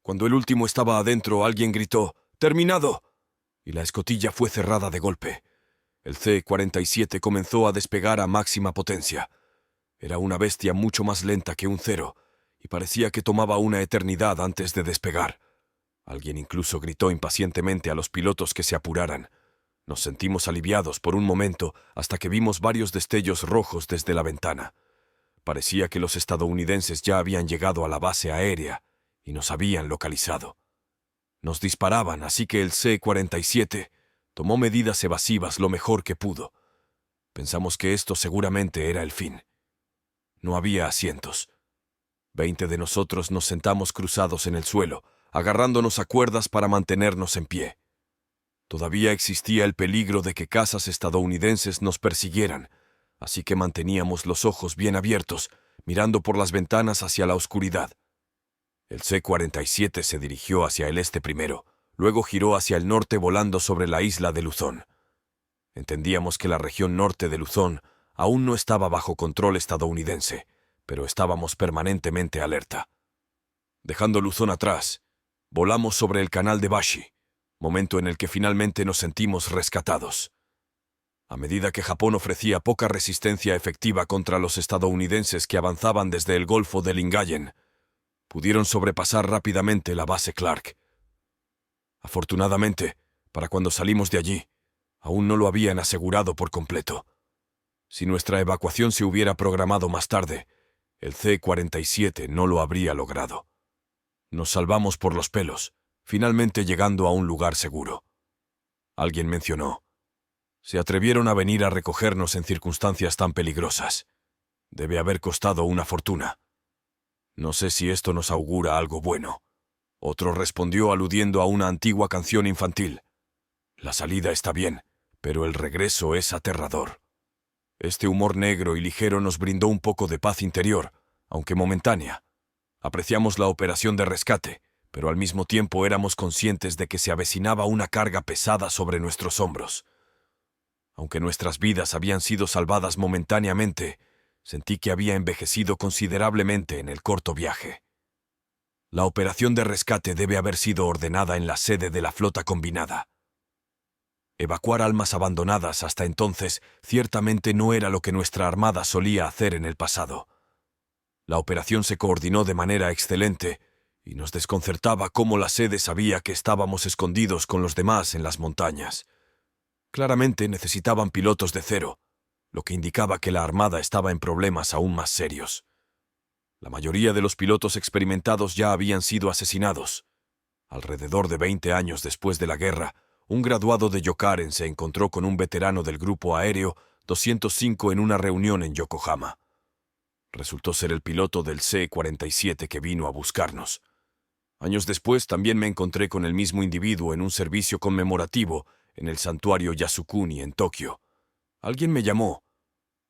Cuando el último estaba adentro, alguien gritó «¡Terminado!» y la escotilla fue cerrada de golpe. El C-47 comenzó a despegar a máxima potencia. Era una bestia mucho más lenta que un Cero, y parecía que tomaba una eternidad antes de despegar. Alguien incluso gritó impacientemente a los pilotos que se apuraran. Nos sentimos aliviados por un momento hasta que vimos varios destellos rojos desde la ventana. Parecía que los estadounidenses ya habían llegado a la base aérea y nos habían localizado. Nos disparaban, así que el C-47 tomó medidas evasivas lo mejor que pudo. Pensamos que esto seguramente era el fin. No había asientos. 20 de nosotros nos sentamos cruzados en el suelo, agarrándonos a cuerdas para mantenernos en pie. Todavía existía el peligro de que cazas estadounidenses nos persiguieran, así que manteníamos los ojos bien abiertos, mirando por las ventanas hacia la oscuridad. El C-47 se dirigió hacia el este primero, luego giró hacia el norte volando sobre la isla de Luzón. Entendíamos que la región norte de Luzón aún no estaba bajo control estadounidense, pero estábamos permanentemente alerta. Dejando Luzón atrás, volamos sobre el canal de Bashi, momento en el que finalmente nos sentimos rescatados. A medida que Japón ofrecía poca resistencia efectiva contra los estadounidenses que avanzaban desde el Golfo de Lingayen, pudieron sobrepasar rápidamente la base Clark. Afortunadamente, para cuando salimos de allí, aún no lo habían asegurado por completo. Si nuestra evacuación se hubiera programado más tarde, el C-47 no lo habría logrado. Nos salvamos por los pelos, finalmente llegando a un lugar seguro. Alguien mencionó: «Se atrevieron a venir a recogernos en circunstancias tan peligrosas. Debe haber costado una fortuna. No sé si esto nos augura algo bueno». Otro respondió aludiendo a una antigua canción infantil: «La salida está bien, pero el regreso es aterrador». Este humor negro y ligero nos brindó un poco de paz interior, aunque momentánea. Apreciamos la operación de rescate, pero al mismo tiempo éramos conscientes de que se avecinaba una carga pesada sobre nuestros hombros. Aunque nuestras vidas habían sido salvadas momentáneamente, sentí que había envejecido considerablemente en el corto viaje. La operación de rescate debe haber sido ordenada en la sede de la flota combinada. Evacuar almas abandonadas hasta entonces ciertamente no era lo que nuestra armada solía hacer en el pasado. La operación se coordinó de manera excelente y nos desconcertaba cómo la sede sabía que estábamos escondidos con los demás en las montañas. Claramente necesitaban pilotos de Cero, lo que indicaba que la armada estaba en problemas aún más serios. La mayoría de los pilotos experimentados ya habían sido asesinados. Alrededor de 20 años después de la guerra, un graduado de Yokaren se encontró con un veterano del Grupo Aéreo 205 en una reunión en Yokohama. Resultó ser el piloto del C-47 que vino a buscarnos. Años después también me encontré con el mismo individuo en un servicio conmemorativo en el santuario Yasukuni en Tokio. Alguien me llamó.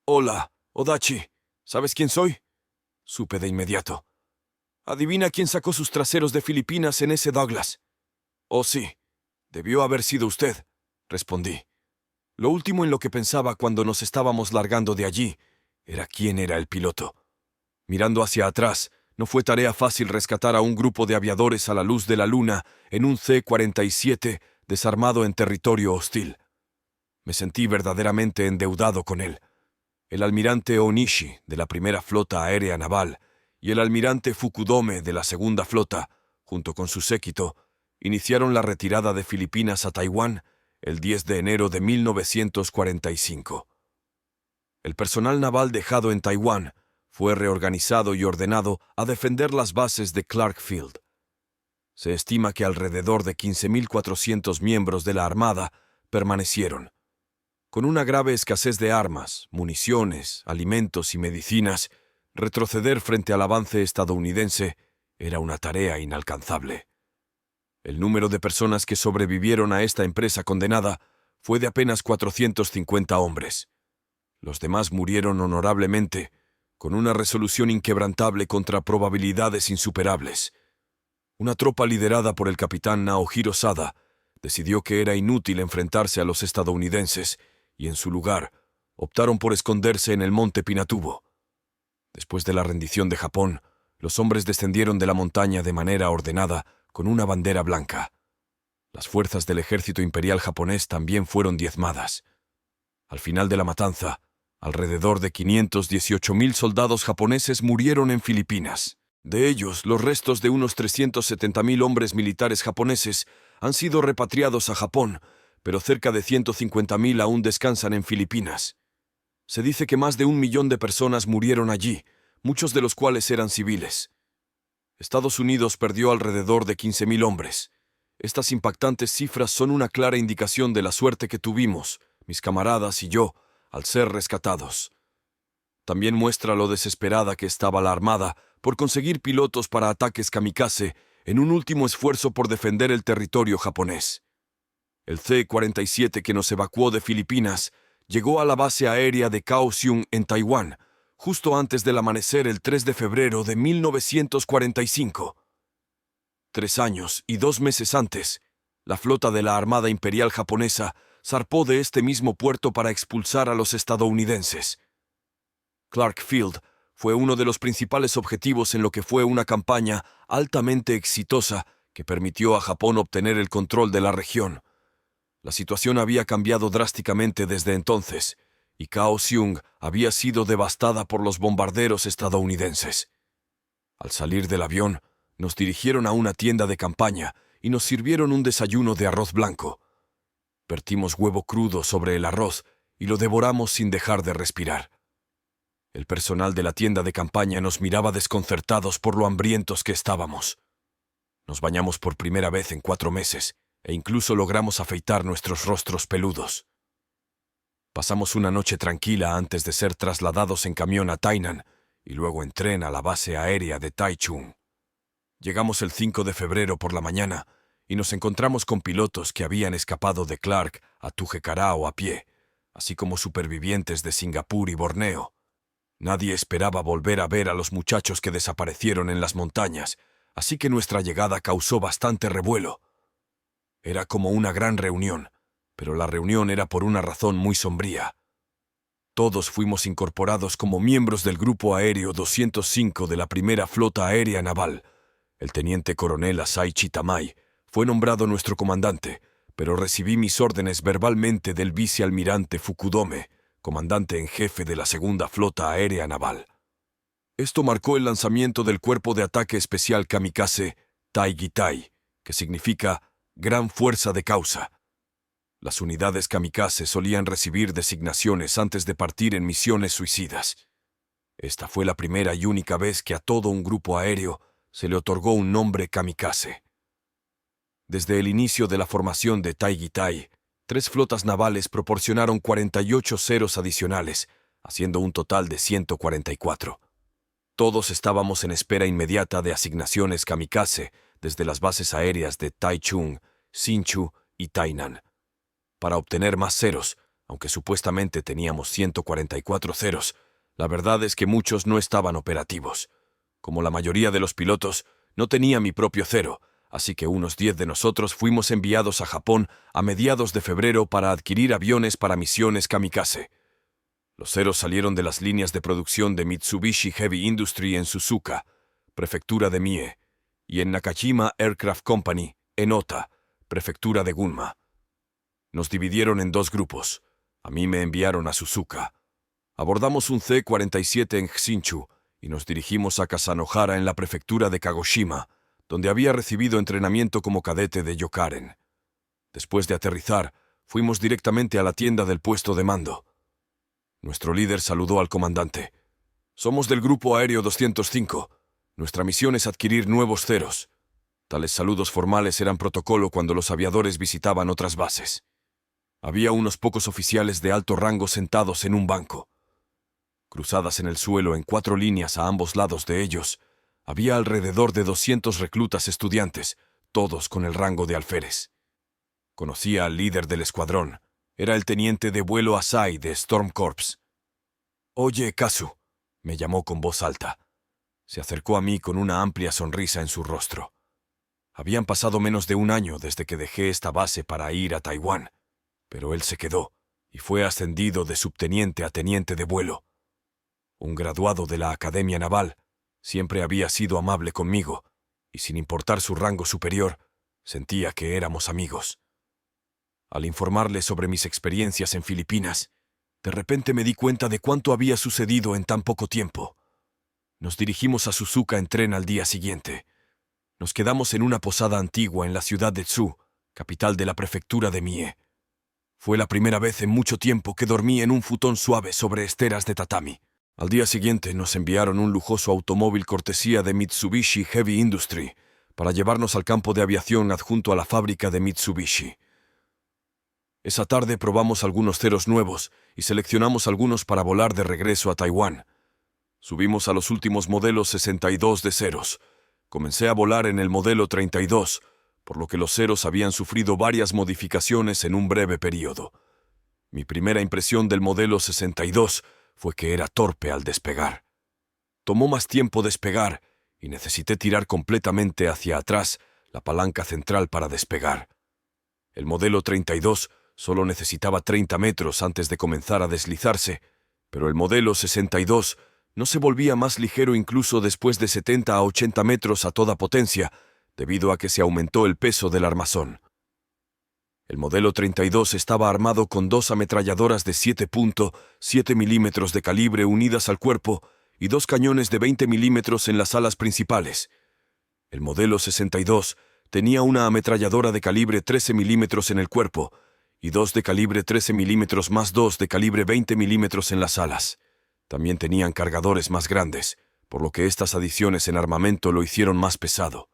«Hola, Odachi, ¿sabes quién soy?». Supe de inmediato. «Adivina quién sacó sus traseros de Filipinas en ese Douglas». «Oh, sí. Debió haber sido usted», respondí. Lo último en lo que pensaba cuando nos estábamos largando de allí era quién era el piloto. Mirando hacia atrás, no fue tarea fácil rescatar a un grupo de aviadores a la luz de la luna en un C-47 desarmado en territorio hostil. Me sentí verdaderamente endeudado con él. El almirante Onishi, de la primera flota aérea naval, y el almirante Fukudome, de la segunda flota, junto con su séquito, iniciaron la retirada de Filipinas a Taiwán el 10 de enero de 1945. El personal naval dejado en Taiwán fue reorganizado y ordenado a defender las bases de Clark Field. Se estima que alrededor de 15.400 miembros de la Armada permanecieron. Con una grave escasez de armas, municiones, alimentos y medicinas, retroceder frente al avance estadounidense era una tarea inalcanzable. El número de personas que sobrevivieron a esta empresa condenada fue de apenas 450 hombres. Los demás murieron honorablemente, con una resolución inquebrantable contra probabilidades insuperables. Una tropa liderada por el capitán Naohiro Sada decidió que era inútil enfrentarse a los estadounidenses y, en su lugar, optaron por esconderse en el monte Pinatubo. Después de la rendición de Japón, los hombres descendieron de la montaña de manera ordenada, con una bandera blanca. Las fuerzas del ejército imperial japonés también fueron diezmadas. Al final de la matanza, alrededor de 518.000 soldados japoneses murieron en Filipinas. De ellos, los restos de unos 370.000 hombres militares japoneses han sido repatriados a Japón, pero cerca de 150.000 aún descansan en Filipinas. Se dice que más de 1 millón de personas murieron allí, muchos de los cuales eran civiles. Estados Unidos perdió alrededor de 15.000 hombres. Estas impactantes cifras son una clara indicación de la suerte que tuvimos, mis camaradas y yo, al ser rescatados. También muestra lo desesperada que estaba la Armada por conseguir pilotos para ataques kamikaze en un último esfuerzo por defender el territorio japonés. El C-47 que nos evacuó de Filipinas llegó a la base aérea de Kaohsiung en Taiwán, justo antes del amanecer el 3 de febrero de 1945. 3 años y 2 meses antes, la flota de la Armada Imperial Japonesa zarpó de este mismo puerto para expulsar a los estadounidenses. Clark Field fue uno de los principales objetivos en lo que fue una campaña altamente exitosa que permitió a Japón obtener el control de la región. La situación había cambiado drásticamente desde entonces, y Kaohsiung había sido devastada por los bombarderos estadounidenses. Al salir del avión, nos dirigieron a una tienda de campaña y nos sirvieron un desayuno de arroz blanco. Vertimos huevo crudo sobre el arroz y lo devoramos sin dejar de respirar. El personal de la tienda de campaña nos miraba desconcertados por lo hambrientos que estábamos. Nos bañamos por primera vez en 4 meses e incluso logramos afeitar nuestros rostros peludos. Pasamos una noche tranquila antes de ser trasladados en camión a Tainan y luego en tren a la base aérea de Taichung. Llegamos el 5 de febrero por la mañana y nos encontramos con pilotos que habían escapado de Clark a Tujekarao a pie, así como supervivientes de Singapur y Borneo. Nadie esperaba volver a ver a los muchachos que desaparecieron en las montañas, así que nuestra llegada causó bastante revuelo. Era como una gran reunión, pero la reunión era por una razón muy sombría. Todos fuimos incorporados como miembros del Grupo Aéreo 205 de la Primera Flota Aérea Naval. El teniente coronel Asaichi Tamai fue nombrado nuestro comandante, pero recibí mis órdenes verbalmente del vicealmirante Fukudome, comandante en jefe de la Segunda Flota Aérea Naval. Esto marcó el lanzamiento del Cuerpo de Ataque Especial Kamikaze Taigitai, que significa Gran Fuerza de Causa. Las unidades kamikaze solían recibir designaciones antes de partir en misiones suicidas. Esta fue la primera y única vez que a todo un grupo aéreo se le otorgó un nombre kamikaze. Desde el inicio de la formación de Taigitai, 3 flotas navales proporcionaron 48 ceros adicionales, haciendo un total de 144. Todos estábamos en espera inmediata de asignaciones kamikaze desde las bases aéreas de Taichung, Hsinchu y Tainan. Para obtener más ceros, aunque supuestamente teníamos 144 ceros, la verdad es que muchos no estaban operativos. Como la mayoría de los pilotos, no tenía mi propio cero, así que unos 10 de nosotros fuimos enviados a Japón a mediados de febrero para adquirir aviones para misiones kamikaze. Los ceros salieron de las líneas de producción de Mitsubishi Heavy Industry en Suzuka, prefectura de Mie, y en Nakajima Aircraft Company, en Ota, prefectura de Gunma. Nos dividieron en 2 grupos. A mí me enviaron a Suzuka. Abordamos un C-47 en Hsinchu y nos dirigimos a Kasanohara en la prefectura de Kagoshima, donde había recibido entrenamiento como cadete de Yokaren. Después de aterrizar, fuimos directamente a la tienda del puesto de mando. Nuestro líder saludó al comandante. «Somos del Grupo Aéreo 205. Nuestra misión es adquirir nuevos ceros». Tales saludos formales eran protocolo cuando los aviadores visitaban otras bases. Había unos pocos oficiales de alto rango sentados en un banco. Cruzadas en el suelo en 4 líneas a ambos lados de ellos, había alrededor de 200 reclutas estudiantes, todos con el rango de alférez. Conocía al líder del escuadrón. Era el teniente de vuelo Asai de Storm Corps. «Oye, Kazu», me llamó con voz alta. Se acercó a mí con una amplia sonrisa en su rostro. Habían pasado menos de 1 año desde que dejé esta base para ir a Taiwán, pero él se quedó y fue ascendido de subteniente a teniente de vuelo. Un graduado de la Academia Naval, siempre había sido amable conmigo y sin importar su rango superior, sentía que éramos amigos. Al informarle sobre mis experiencias en Filipinas, de repente me di cuenta de cuánto había sucedido en tan poco tiempo. Nos dirigimos a Suzuka en tren al día siguiente. Nos quedamos en una posada antigua en la ciudad de Tsu, capital de la prefectura de Mie. Fue la primera vez en mucho tiempo que dormí en un futón suave sobre esteras de tatami. Al día siguiente nos enviaron un lujoso automóvil cortesía de Mitsubishi Heavy Industry para llevarnos al campo de aviación adjunto a la fábrica de Mitsubishi. Esa tarde probamos algunos ceros nuevos y seleccionamos algunos para volar de regreso a Taiwán. Subimos a los últimos modelos 62 de ceros. Comencé a volar en el modelo 32, por lo que los ceros habían sufrido varias modificaciones en un breve periodo. Mi primera impresión del modelo 62 fue que era torpe al despegar. Tomó más tiempo despegar y necesité tirar completamente hacia atrás la palanca central para despegar. El modelo 32 solo necesitaba 30 metros antes de comenzar a deslizarse, pero el modelo 62 no se volvía más ligero incluso después de 70 a 80 metros a toda potencia, debido a que se aumentó el peso del armazón. El modelo 32 estaba armado con 2 ametralladoras de 7.7 milímetros de calibre unidas al cuerpo y 2 cañones de 20 milímetros en las alas principales. El modelo 62 tenía una ametralladora de calibre 13 milímetros en el cuerpo y 2 de calibre 13 milímetros más 2 de calibre 20 milímetros en las alas. También tenían cargadores más grandes, por lo que estas adiciones en armamento lo hicieron más pesado.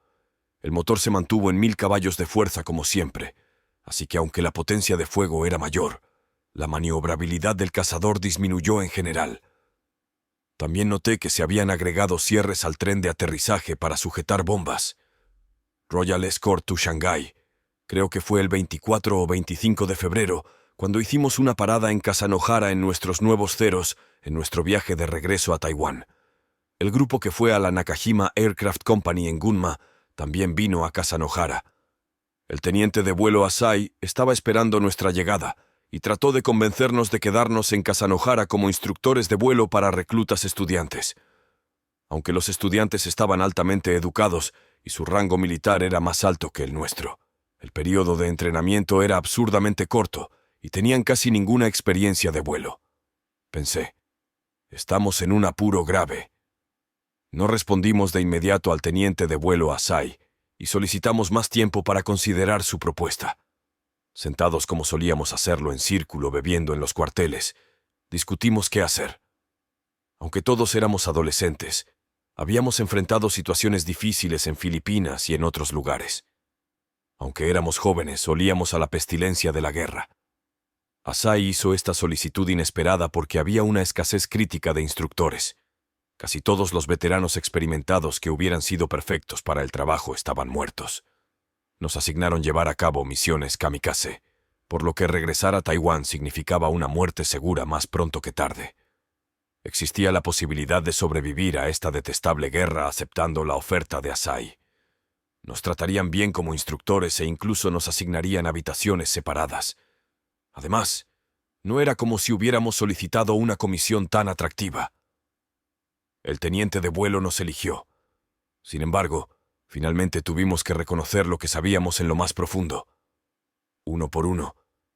El motor se mantuvo en 1000 caballos de fuerza como siempre, así que aunque la potencia de fuego era mayor, la maniobrabilidad del cazador disminuyó en general. También noté que se habían agregado cierres al tren de aterrizaje para sujetar bombas. Royal Escort to Shanghai. Creo que fue el 24 o 25 de febrero, cuando hicimos una parada en Kasanohara en nuestros nuevos ceros en nuestro viaje de regreso a Taiwán. El grupo que fue a la Nakajima Aircraft Company en Gunma también vino a Kasanohara. El teniente de vuelo Asai estaba esperando nuestra llegada y trató de convencernos de quedarnos en Kasanohara como instructores de vuelo para reclutas estudiantes. Aunque los estudiantes estaban altamente educados y su rango militar era más alto que el nuestro, el periodo de entrenamiento era absurdamente corto y tenían casi ninguna experiencia de vuelo. Pensé, estamos en un apuro grave. No respondimos de inmediato al teniente de vuelo Asai y solicitamos más tiempo para considerar su propuesta. Sentados como solíamos hacerlo en círculo bebiendo en los cuarteles, discutimos qué hacer. Aunque todos éramos adolescentes, habíamos enfrentado situaciones difíciles en Filipinas y en otros lugares. Aunque éramos jóvenes, olíamos a la pestilencia de la guerra. Asai hizo esta solicitud inesperada porque había una escasez crítica de instructores. Casi todos los veteranos experimentados que hubieran sido perfectos para el trabajo estaban muertos. Nos asignaron llevar a cabo misiones kamikaze, por lo que regresar a Taiwán significaba una muerte segura más pronto que tarde. Existía la posibilidad de sobrevivir a esta detestable guerra aceptando la oferta de Asai. Nos tratarían bien como instructores e incluso nos asignarían habitaciones separadas. Además, no era como si hubiéramos solicitado una comisión tan atractiva. El teniente de vuelo nos eligió. Sin embargo, finalmente tuvimos que reconocer lo que sabíamos en lo más profundo. Uno por uno,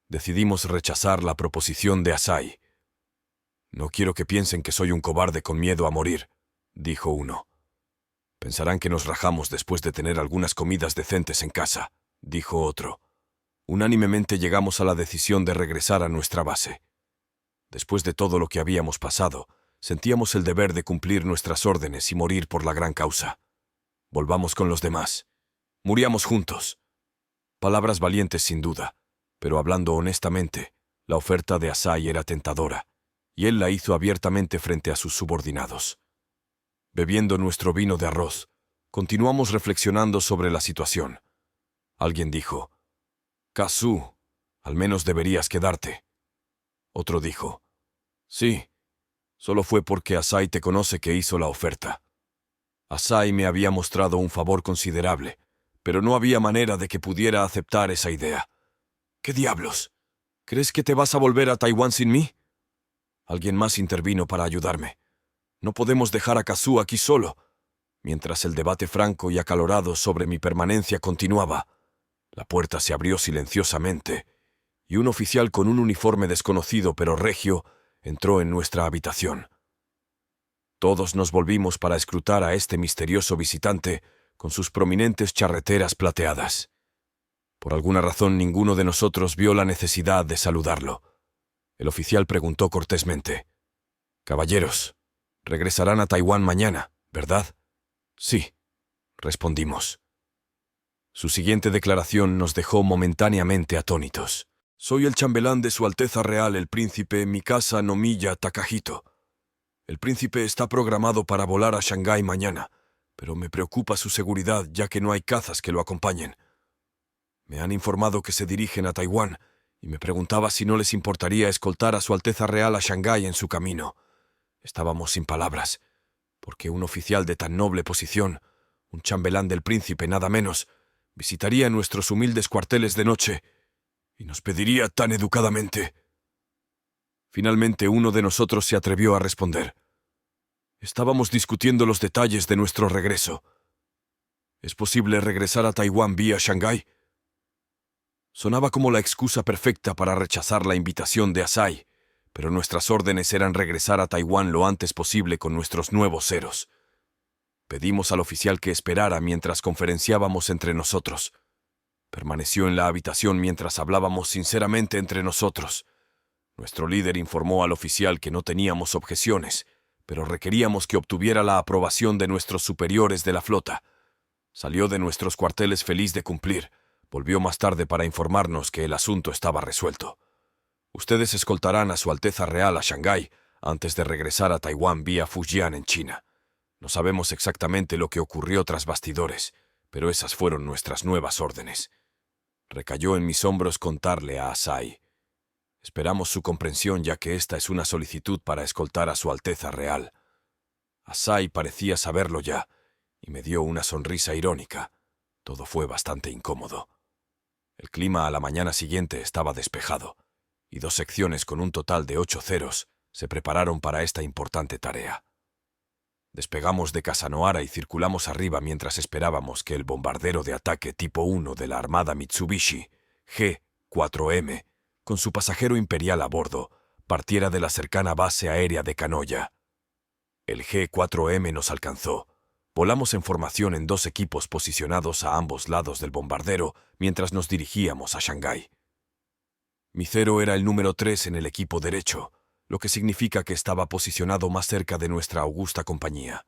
decidimos rechazar la proposición de Asai. «No quiero que piensen que soy un cobarde con miedo a morir», dijo uno. «Pensarán que nos rajamos después de tener algunas comidas decentes en casa», dijo otro. Unánimemente llegamos a la decisión de regresar a nuestra base. Después de todo lo que habíamos pasado, sentíamos el deber de cumplir nuestras órdenes y morir por la gran causa. Volvamos con los demás. Muriamos juntos. Palabras valientes sin duda, pero hablando honestamente, la oferta de Asai era tentadora, y él la hizo abiertamente frente a sus subordinados. Bebiendo nuestro vino de arroz, continuamos reflexionando sobre la situación. Alguien dijo, «Kazu, al menos deberías quedarte». Otro dijo, «Sí, solo fue porque Asai te conoce que hizo la oferta». Asai me había mostrado un favor considerable, pero no había manera de que pudiera aceptar esa idea. «¿Qué diablos? ¿Crees que te vas a volver a Taiwán sin mí?» Alguien más intervino para ayudarme. «No podemos dejar a Kazu aquí solo. Mientras el debate franco y acalorado sobre mi permanencia continuaba, la puerta se abrió silenciosamente y un oficial con un uniforme desconocido pero regio entró en nuestra habitación. Todos nos volvimos para escrutar a este misterioso visitante con sus prominentes charreteras plateadas. Por alguna razón ninguno de nosotros vio la necesidad de saludarlo. El oficial preguntó cortésmente: «Caballeros, regresarán a Taiwán mañana, ¿verdad?» «Sí», respondimos. Su siguiente declaración nos dejó momentáneamente atónitos. «Soy el chambelán de Su Alteza Real, el príncipe Mikasa Nomiya Takahito. El príncipe está programado para volar a Shanghái mañana, pero me preocupa su seguridad ya que no hay cazas que lo acompañen. Me han informado que se dirigen a Taiwán y me preguntaba si no les importaría escoltar a Su Alteza Real a Shanghái en su camino». Estábamos sin palabras, porque un oficial de tan noble posición, un chambelán del príncipe nada menos, visitaría nuestros humildes cuarteles de noche y nos pediría tan educadamente. Finalmente uno de nosotros se atrevió a responder. Estábamos discutiendo los detalles de nuestro regreso. ¿Es posible regresar a Taiwán vía Shanghái? Sonaba como la excusa perfecta para rechazar la invitación de Asai, pero nuestras órdenes eran regresar a Taiwán lo antes posible con nuestros nuevos ceros. Pedimos al oficial que esperara mientras conferenciábamos entre nosotros. Permaneció en la habitación mientras hablábamos sinceramente entre nosotros. Nuestro líder informó al oficial que no teníamos objeciones, pero requeríamos que obtuviera la aprobación de nuestros superiores de la flota. Salió de nuestros cuarteles feliz de cumplir. Volvió más tarde para informarnos que el asunto estaba resuelto. Ustedes escoltarán a Su Alteza Real a Shanghái antes de regresar a Taiwán vía Fujian en China. No sabemos exactamente lo que ocurrió tras bastidores, pero esas fueron nuestras nuevas órdenes. Recayó en mis hombros contarle a Asai. Esperamos su comprensión ya que esta es una solicitud para escoltar a Su Alteza Real. Asai parecía saberlo ya, y me dio una sonrisa irónica. Todo fue bastante incómodo. El clima a la mañana siguiente estaba despejado, y 2 secciones con un total de 8 ceros se prepararon para esta importante tarea. Despegamos de Kasanohara y circulamos arriba mientras esperábamos que el bombardero de ataque tipo 1 de la Armada Mitsubishi, G-4M, con su pasajero imperial a bordo, partiera de la cercana base aérea de Kanoya. El G-4M nos alcanzó. Volamos en formación en 2 equipos posicionados a ambos lados del bombardero mientras nos dirigíamos a Shanghái. Mi cero era el número 3 en el equipo derecho, lo que significa que estaba posicionado más cerca de nuestra augusta compañía.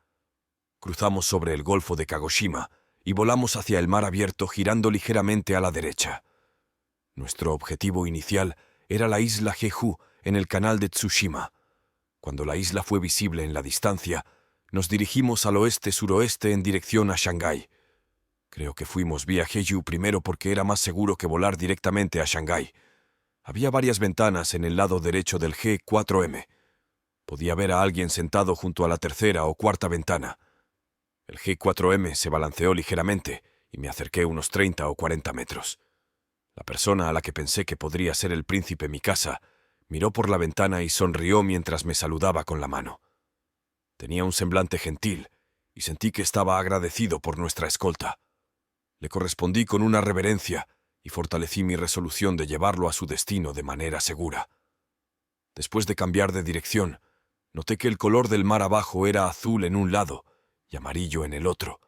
Cruzamos sobre el Golfo de Kagoshima y volamos hacia el mar abierto girando ligeramente a la derecha. Nuestro objetivo inicial era la isla Jeju en el canal de Tsushima. Cuando la isla fue visible en la distancia, nos dirigimos al oeste-suroeste en dirección a Shanghái. Creo que fuimos vía Jeju primero porque era más seguro que volar directamente a Shanghái. Había varias ventanas en el lado derecho del G-4M. Podía ver a alguien sentado junto a la tercera o cuarta ventana. El G-4M se balanceó ligeramente y me acerqué unos 30 o 40 metros. La persona a la que pensé que podría ser el príncipe Mikasa miró por la ventana y sonrió mientras me saludaba con la mano. Tenía un semblante gentil y sentí que estaba agradecido por nuestra escolta. Le correspondí con una reverencia y fortalecí mi resolución de llevarlo a su destino de manera segura. Después de cambiar de dirección, noté que el color del mar abajo era azul en un lado y amarillo en el otro.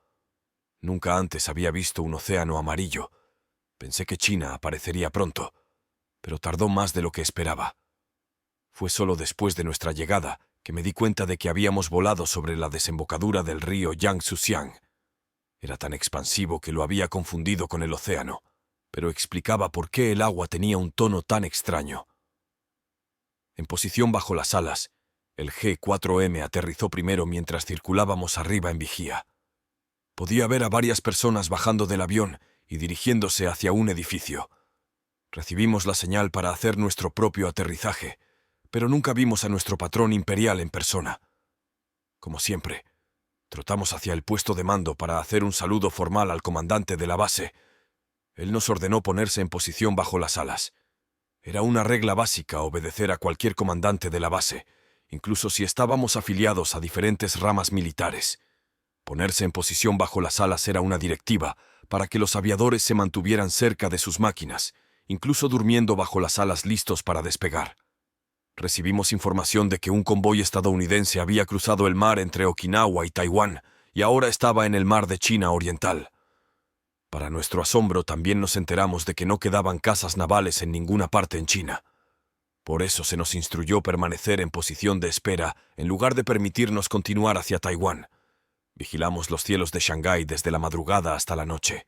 Nunca antes había visto un océano amarillo. Pensé que China aparecería pronto, pero tardó más de lo que esperaba. Fue solo después de nuestra llegada que me di cuenta de que habíamos volado sobre la desembocadura del río Yangtze. Era tan expansivo que lo había confundido con el océano, pero explicaba por qué el agua tenía un tono tan extraño. En posición bajo las alas, el G-4M aterrizó primero mientras circulábamos arriba en vigía. Podía ver a varias personas bajando del avión y dirigiéndose hacia un edificio. Recibimos la señal para hacer nuestro propio aterrizaje, pero nunca vimos a nuestro patrón imperial en persona. Como siempre, trotamos hacia el puesto de mando para hacer un saludo formal al comandante de la base. Él nos ordenó ponerse en posición bajo las alas. Era una regla básica obedecer a cualquier comandante de la base, incluso si estábamos afiliados a diferentes ramas militares. Ponerse en posición bajo las alas era una directiva para que los aviadores se mantuvieran cerca de sus máquinas, incluso durmiendo bajo las alas listos para despegar. Recibimos información de que un convoy estadounidense había cruzado el mar entre Okinawa y Taiwán y ahora estaba en el mar de China Oriental. Para nuestro asombro, también nos enteramos de que no quedaban casas navales en ninguna parte en China. Por eso se nos instruyó permanecer en posición de espera en lugar de permitirnos continuar hacia Taiwán. Vigilamos los cielos de Shanghái desde la madrugada hasta la noche.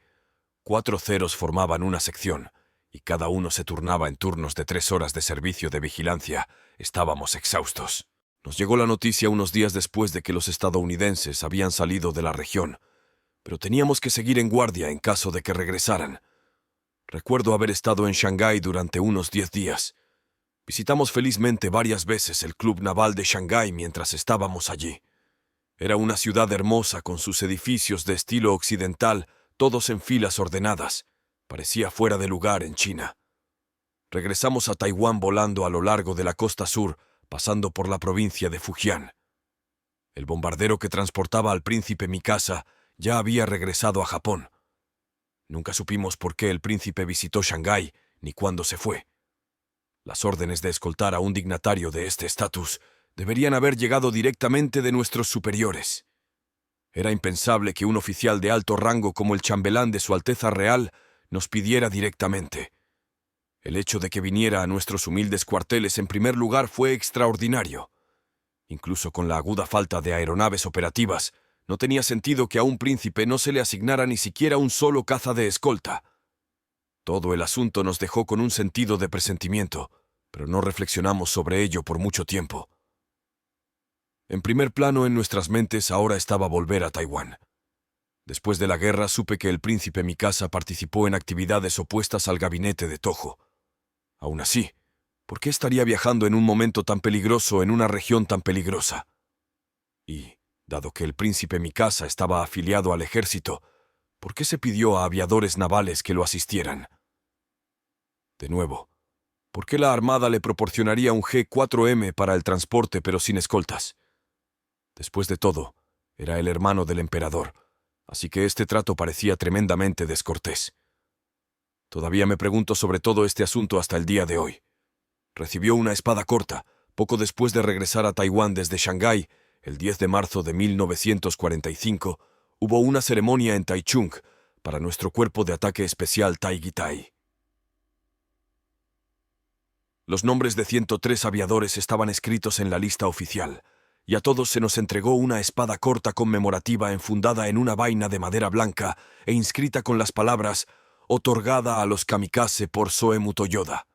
4 ceros formaban una sección, y cada uno se turnaba en turnos de 3 horas de servicio de vigilancia. Estábamos exhaustos. Nos llegó la noticia unos días después de que los estadounidenses habían salido de la región, pero teníamos que seguir en guardia en caso de que regresaran. Recuerdo haber estado en Shanghái durante unos 10 días. Visitamos felizmente varias veces el Club Naval de Shanghái mientras estábamos allí. Era una ciudad hermosa con sus edificios de estilo occidental, todos en filas ordenadas. Parecía fuera de lugar en China. Regresamos a Taiwán volando a lo largo de la costa sur, pasando por la provincia de Fujian. El bombardero que transportaba al príncipe Mikasa ya había regresado a Japón. Nunca supimos por qué el príncipe visitó Shanghái ni cuándo se fue. Las órdenes de escoltar a un dignatario de este estatus deberían haber llegado directamente de nuestros superiores. Era impensable que un oficial de alto rango como el chambelán de Su Alteza Real nos pidiera directamente. El hecho de que viniera a nuestros humildes cuarteles en primer lugar fue extraordinario. Incluso con la aguda falta de aeronaves operativas, no tenía sentido que a un príncipe no se le asignara ni siquiera un solo caza de escolta. Todo el asunto nos dejó con un sentido de presentimiento, pero no reflexionamos sobre ello por mucho tiempo. En primer plano en nuestras mentes ahora estaba volver a Taiwán. Después de la guerra supe que el príncipe Mikasa participó en actividades opuestas al gabinete de Tojo. Aún así, ¿por qué estaría viajando en un momento tan peligroso en una región tan peligrosa? Y, dado que el príncipe Mikasa estaba afiliado al ejército, ¿por qué se pidió a aviadores navales que lo asistieran? De nuevo, ¿por qué la Armada le proporcionaría un G-4M para el transporte pero sin escoltas? Después de todo, era el hermano del emperador, así que este trato parecía tremendamente descortés. Todavía me pregunto sobre todo este asunto hasta el día de hoy. Recibió una espada corta, poco después de regresar a Taiwán desde Shanghái, el 10 de marzo de 1945, hubo una ceremonia en Taichung para nuestro cuerpo de ataque especial Taigitai. Los nombres de 103 aviadores estaban escritos en la lista oficial, y a todos se nos entregó una espada corta conmemorativa enfundada en una vaina de madera blanca e inscrita con las palabras «Otorgada a los kamikaze por Soemu Toyoda».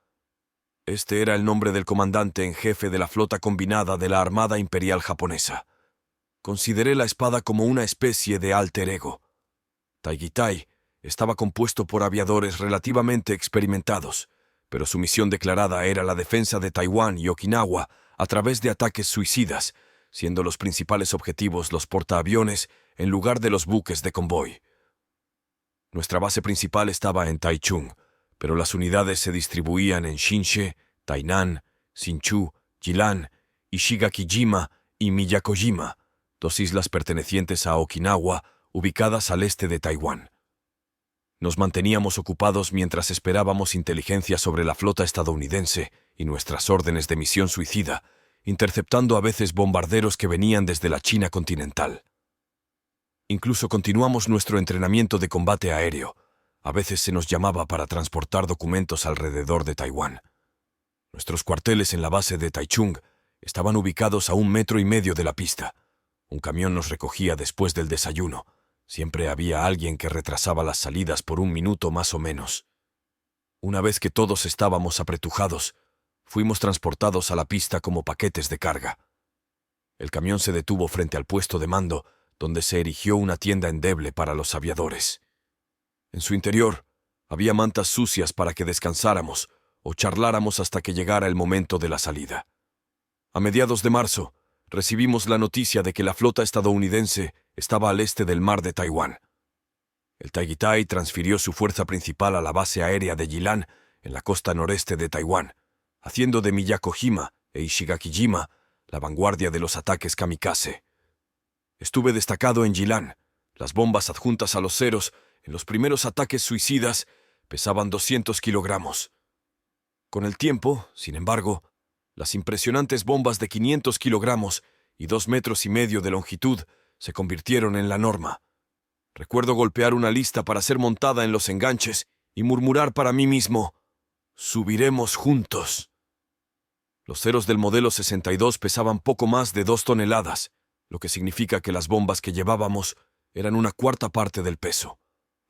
Este era el nombre del comandante en jefe de la flota combinada de la Armada Imperial Japonesa. Consideré la espada como una especie de alter ego. Taigitai estaba compuesto por aviadores relativamente experimentados, pero su misión declarada era la defensa de Taiwán y Okinawa a través de ataques suicidas, siendo los principales objetivos los portaaviones en lugar de los buques de convoy. Nuestra base principal estaba en Taichung, pero las unidades se distribuían en Shinshe, Tainan, Hsinchu, Yilan, Ishigakijima y Miyakojima, 2 islas pertenecientes a Okinawa, ubicadas al este de Taiwán. Nos manteníamos ocupados mientras esperábamos inteligencia sobre la flota estadounidense y nuestras órdenes de misión suicida, interceptando a veces bombarderos que venían desde la China continental. Incluso continuamos nuestro entrenamiento de combate aéreo. A veces se nos llamaba para transportar documentos alrededor de Taiwán. Nuestros cuarteles en la base de Taichung estaban ubicados a 1,5 metros de la pista. Un camión nos recogía después del desayuno. Siempre había alguien que retrasaba las salidas por 1 minuto más o menos. Una vez que todos estábamos apretujados, fuimos transportados a la pista como paquetes de carga. El camión se detuvo frente al puesto de mando, donde se erigió una tienda endeble para los aviadores. En su interior, había mantas sucias para que descansáramos o charláramos hasta que llegara el momento de la salida. A mediados de marzo, recibimos la noticia de que la flota estadounidense estaba al este del mar de Taiwán. El Taigitai transfirió su fuerza principal a la base aérea de Yilan, en la costa noreste de Taiwán, haciendo de Miyakojima e Ishigakijima la vanguardia de los ataques kamikaze. Estuve destacado en Yilan. Las bombas adjuntas a los ceros, en los primeros ataques suicidas, pesaban 200 kilogramos. Con el tiempo, sin embargo, las impresionantes bombas de 500 kilogramos y 2,5 metros de longitud se convirtieron en la norma. Recuerdo golpear una lista para ser montada en los enganches y murmurar para mí mismo: «Subiremos juntos». Los ceros del modelo 62 pesaban poco más de 2 toneladas, lo que significa que las bombas que llevábamos eran una cuarta parte del peso.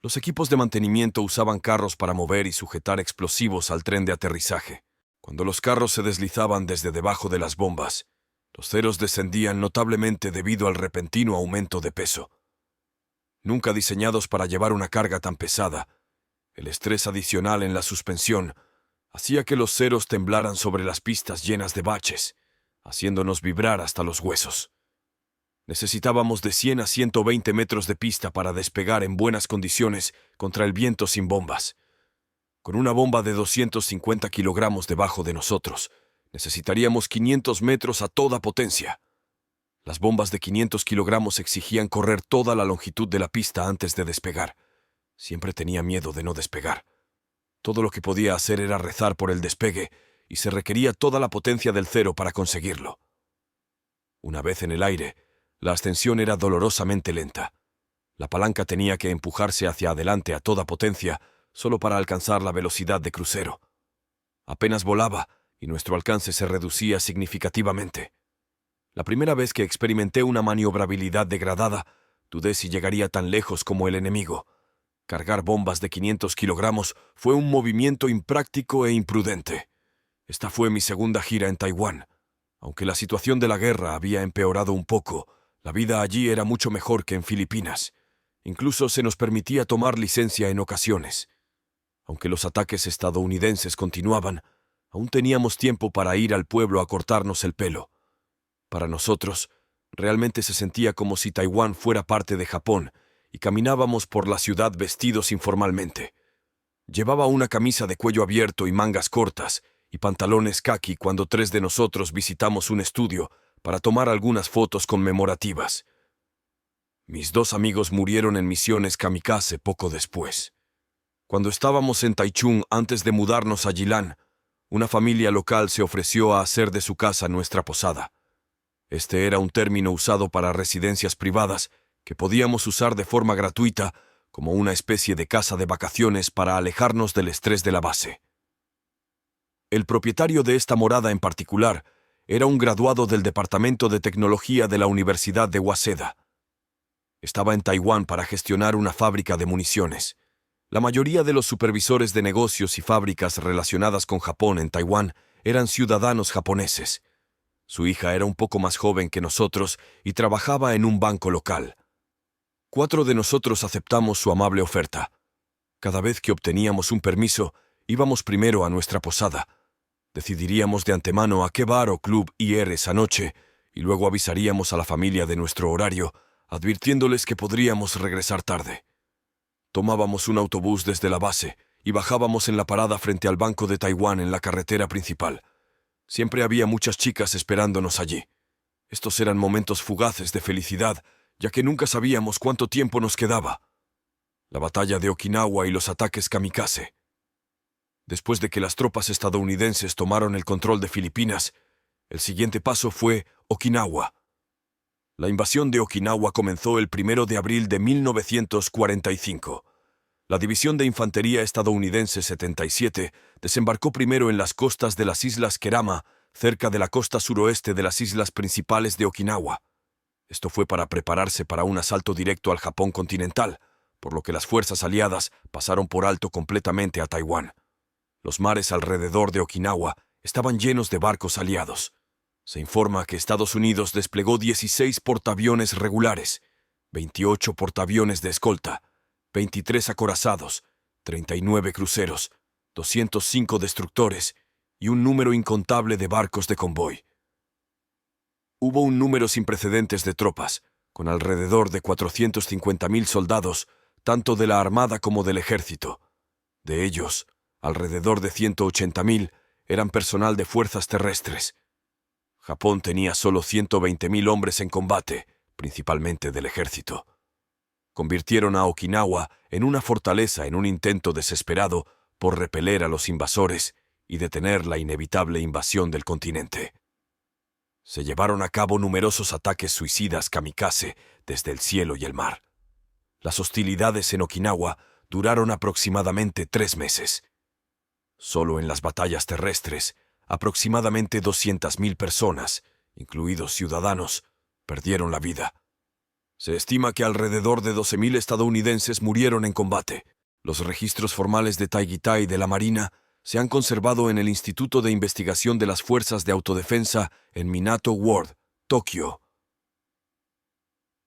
Los equipos de mantenimiento usaban carros para mover y sujetar explosivos al tren de aterrizaje. Cuando los carros se deslizaban desde debajo de las bombas, los ceros descendían notablemente debido al repentino aumento de peso. Nunca diseñados para llevar una carga tan pesada, el estrés adicional en la suspensión hacía que los ceros temblaran sobre las pistas llenas de baches, haciéndonos vibrar hasta los huesos. Necesitábamos de 100 a 120 metros de pista para despegar en buenas condiciones contra el viento sin bombas. Con una bomba de 250 kilogramos debajo de nosotros, necesitaríamos 500 metros a toda potencia. Las bombas de 500 kilogramos exigían correr toda la longitud de la pista antes de despegar. Siempre tenía miedo de no despegar. Todo lo que podía hacer era rezar por el despegue, y se requería toda la potencia del cero para conseguirlo. Una vez en el aire, la ascensión era dolorosamente lenta. La palanca tenía que empujarse hacia adelante a toda potencia solo para alcanzar la velocidad de crucero. Apenas volaba y nuestro alcance se reducía significativamente. La primera vez que experimenté una maniobrabilidad degradada, dudé si llegaría tan lejos como el enemigo. Cargar bombas de 500 kilogramos fue un movimiento impráctico e imprudente. Esta fue mi segunda gira en Taiwán. Aunque la situación de la guerra había empeorado un poco, la vida allí era mucho mejor que en Filipinas. Incluso se nos permitía tomar licencia en ocasiones. Aunque los ataques estadounidenses continuaban, aún teníamos tiempo para ir al pueblo a cortarnos el pelo. Para nosotros, realmente se sentía como si Taiwán fuera parte de Japón, y caminábamos por la ciudad vestidos informalmente. Llevaba una camisa de cuello abierto y mangas cortas, y pantalones caqui cuando 3 de nosotros visitamos un estudio para tomar algunas fotos conmemorativas. Mis 2 amigos murieron en misiones kamikaze poco después. Cuando estábamos en Taichung antes de mudarnos a Yilan, una familia local se ofreció a hacer de su casa nuestra posada. Este era un término usado para residencias privadas que podíamos usar de forma gratuita como una especie de casa de vacaciones para alejarnos del estrés de la base. El propietario de esta morada en particular era un graduado del Departamento de Tecnología de la Universidad de Waseda. Estaba en Taiwán para gestionar una fábrica de municiones. La mayoría de los supervisores de negocios y fábricas relacionadas con Japón en Taiwán eran ciudadanos japoneses. Su hija era un poco más joven que nosotros y trabajaba en un banco local. 4 de nosotros aceptamos su amable oferta. Cada vez que obteníamos un permiso, íbamos primero a nuestra posada. Decidiríamos de antemano a qué bar o club ir esa noche y luego avisaríamos a la familia de nuestro horario, advirtiéndoles que podríamos regresar tarde. Tomábamos un autobús desde la base y bajábamos en la parada frente al Banco de Taiwán en la carretera principal. Siempre había muchas chicas esperándonos allí. Estos eran momentos fugaces de felicidad, ya que nunca sabíamos cuánto tiempo nos quedaba. La batalla de Okinawa y los ataques kamikaze. Después de que las tropas estadounidenses tomaron el control de Filipinas, el siguiente paso fue Okinawa. La invasión de Okinawa comenzó el 1 de abril de 1945. La División de Infantería estadounidense 77 desembarcó primero en las costas de las islas Kerama, cerca de la costa suroeste de las islas principales de Okinawa. Esto fue para prepararse para un asalto directo al Japón continental, por lo que las fuerzas aliadas pasaron por alto completamente a Taiwán. Los mares alrededor de Okinawa estaban llenos de barcos aliados. Se informa que Estados Unidos desplegó 16 portaaviones regulares, 28 portaaviones de escolta, 23 acorazados, 39 cruceros, 205 destructores y un número incontable de barcos de convoy. Hubo un número sin precedentes de tropas, con alrededor de 450,000 soldados, tanto de la Armada como del Ejército. De ellos, alrededor de 180,000 eran personal de fuerzas terrestres. Japón tenía solo 120,000 hombres en combate, principalmente del ejército. Convirtieron a Okinawa en una fortaleza en un intento desesperado por repeler a los invasores y detener la inevitable invasión del continente. Se llevaron a cabo numerosos ataques suicidas kamikaze desde el cielo y el mar. Las hostilidades en Okinawa duraron aproximadamente 3 meses. Solo en las batallas terrestres, aproximadamente 200.000 personas, incluidos ciudadanos, perdieron la vida. Se estima que alrededor de 12.000 estadounidenses murieron en combate. Los registros formales de Taigitai de la Marina se han conservado en el Instituto de Investigación de las Fuerzas de Autodefensa en Minato Ward, Tokio.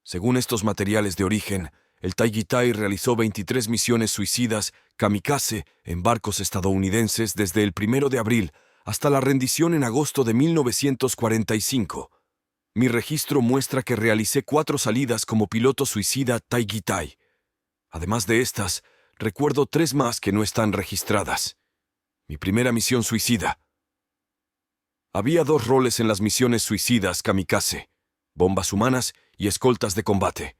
Según estos materiales de origen, el Taigitai realizó 23 misiones suicidas kamikaze en barcos estadounidenses desde el 1 de abril hasta la rendición en agosto de 1945. Mi registro muestra que realicé 4 salidas como piloto suicida Taigitai. Además de estas, recuerdo 3 más que no están registradas. Mi primera misión suicida. Había 2 roles en las misiones suicidas kamikaze: bombas humanas y escoltas de combate.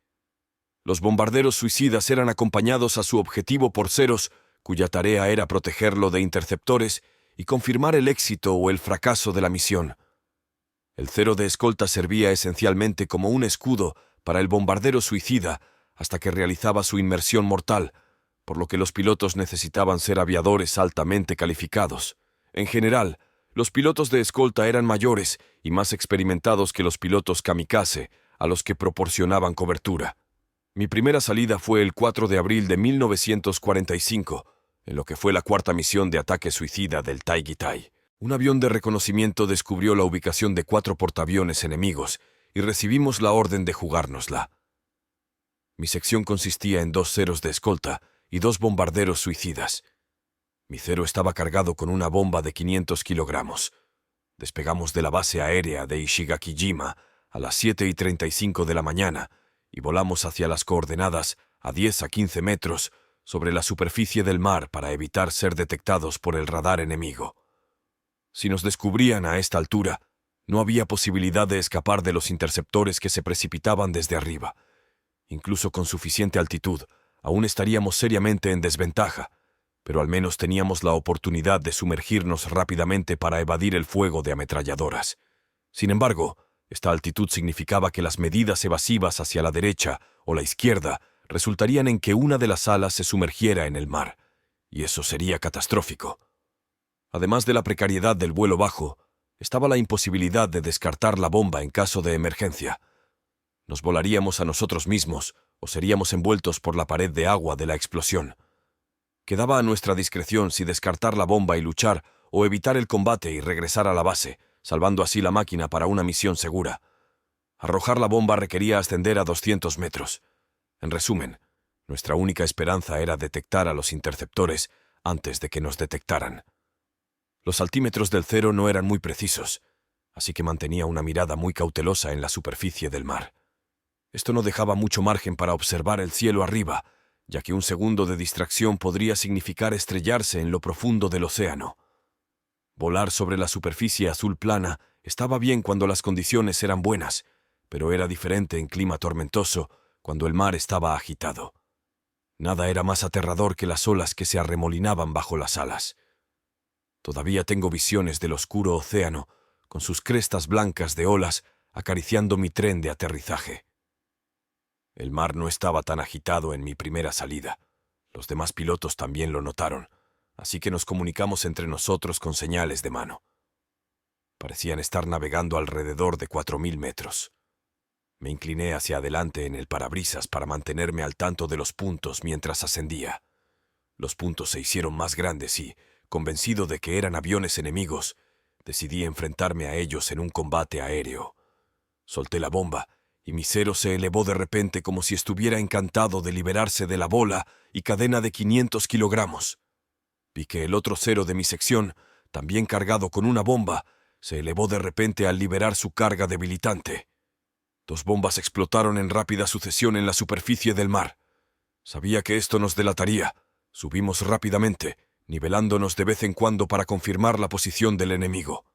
Los bombarderos suicidas eran acompañados a su objetivo por ceros, cuya tarea era protegerlo de interceptores y confirmar el éxito o el fracaso de la misión. El cero de escolta servía esencialmente como un escudo para el bombardero suicida hasta que realizaba su inmersión mortal, por lo que los pilotos necesitaban ser aviadores altamente calificados. En general, los pilotos de escolta eran mayores y más experimentados que los pilotos kamikaze, a los que proporcionaban cobertura. Mi primera salida fue el 4 de abril de 1945, en lo que fue la 4ª misión de ataque suicida del Taigitai. Un avión de reconocimiento descubrió la ubicación de 4 portaaviones enemigos y recibimos la orden de jugárnosla. Mi sección consistía en 2 ceros de escolta y 2 bombarderos suicidas. Mi cero estaba cargado con una bomba de 500 kilogramos. Despegamos de la base aérea de Ishigakijima a las 7:35 de la mañana y volamos hacia las coordenadas a 10 a 15 metros sobre la superficie del mar para evitar ser detectados por el radar enemigo. Si nos descubrían a esta altura, no había posibilidad de escapar de los interceptores que se precipitaban desde arriba. Incluso con suficiente altitud, aún estaríamos seriamente en desventaja, pero al menos teníamos la oportunidad de sumergirnos rápidamente para evadir el fuego de ametralladoras. Sin embargo, esta altitud significaba que las medidas evasivas hacia la derecha o la izquierda resultarían en que una de las alas se sumergiera en el mar, y eso sería catastrófico. Además de la precariedad del vuelo bajo, estaba la imposibilidad de descartar la bomba en caso de emergencia. Nos volaríamos a nosotros mismos o seríamos envueltos por la pared de agua de la explosión. Quedaba a nuestra discreción si descartar la bomba y luchar o evitar el combate y regresar a la base, salvando así la máquina para una misión segura. Arrojar la bomba requería ascender a 200 metros. En resumen, nuestra única esperanza era detectar a los interceptores antes de que nos detectaran. Los altímetros del cero no eran muy precisos, así que mantenía una mirada muy cautelosa en la superficie del mar. Esto no dejaba mucho margen para observar el cielo arriba, ya que un segundo de distracción podría significar estrellarse en lo profundo del océano. Volar sobre la superficie azul plana estaba bien cuando las condiciones eran buenas, pero era diferente en clima tormentoso cuando el mar estaba agitado. Nada era más aterrador que las olas que se arremolinaban bajo las alas. Todavía tengo visiones del oscuro océano, con sus crestas blancas de olas acariciando mi tren de aterrizaje. El mar no estaba tan agitado en mi primera salida. Los demás pilotos también lo notaron, así que nos comunicamos entre nosotros con señales de mano. Parecían estar navegando alrededor de 4.000 metros. Me incliné hacia adelante en el parabrisas para mantenerme al tanto de los puntos mientras ascendía. Los puntos se hicieron más grandes y, convencido de que eran aviones enemigos, decidí enfrentarme a ellos en un combate aéreo. Solté la bomba y mi cero se elevó de repente como si estuviera encantado de liberarse de la bola y cadena de 500 kilogramos. Vi que el otro cero de mi sección, también cargado con una bomba, se elevó de repente al liberar su carga debilitante. 2 bombas explotaron en rápida sucesión en la superficie del mar. Sabía que esto nos delataría. Subimos rápidamente, nivelándonos de vez en cuando para confirmar la posición del enemigo.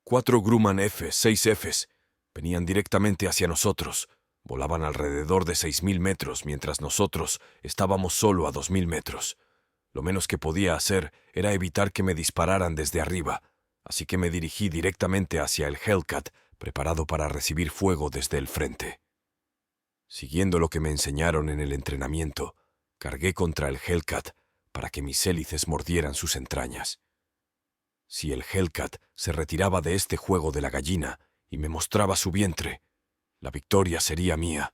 4 Grumman F-6Fs, Venían directamente hacia nosotros. Volaban alrededor de 6.000 metros, mientras nosotros estábamos solo a 2.000 metros. Lo menos que podía hacer era evitar que me dispararan desde arriba, así que me dirigí directamente hacia el Hellcat, preparado para recibir fuego desde el frente. Siguiendo lo que me enseñaron en el entrenamiento, cargué contra el Hellcat para que mis hélices mordieran sus entrañas. Si el Hellcat se retiraba de este juego de la gallina y me mostraba su vientre, la victoria sería mía.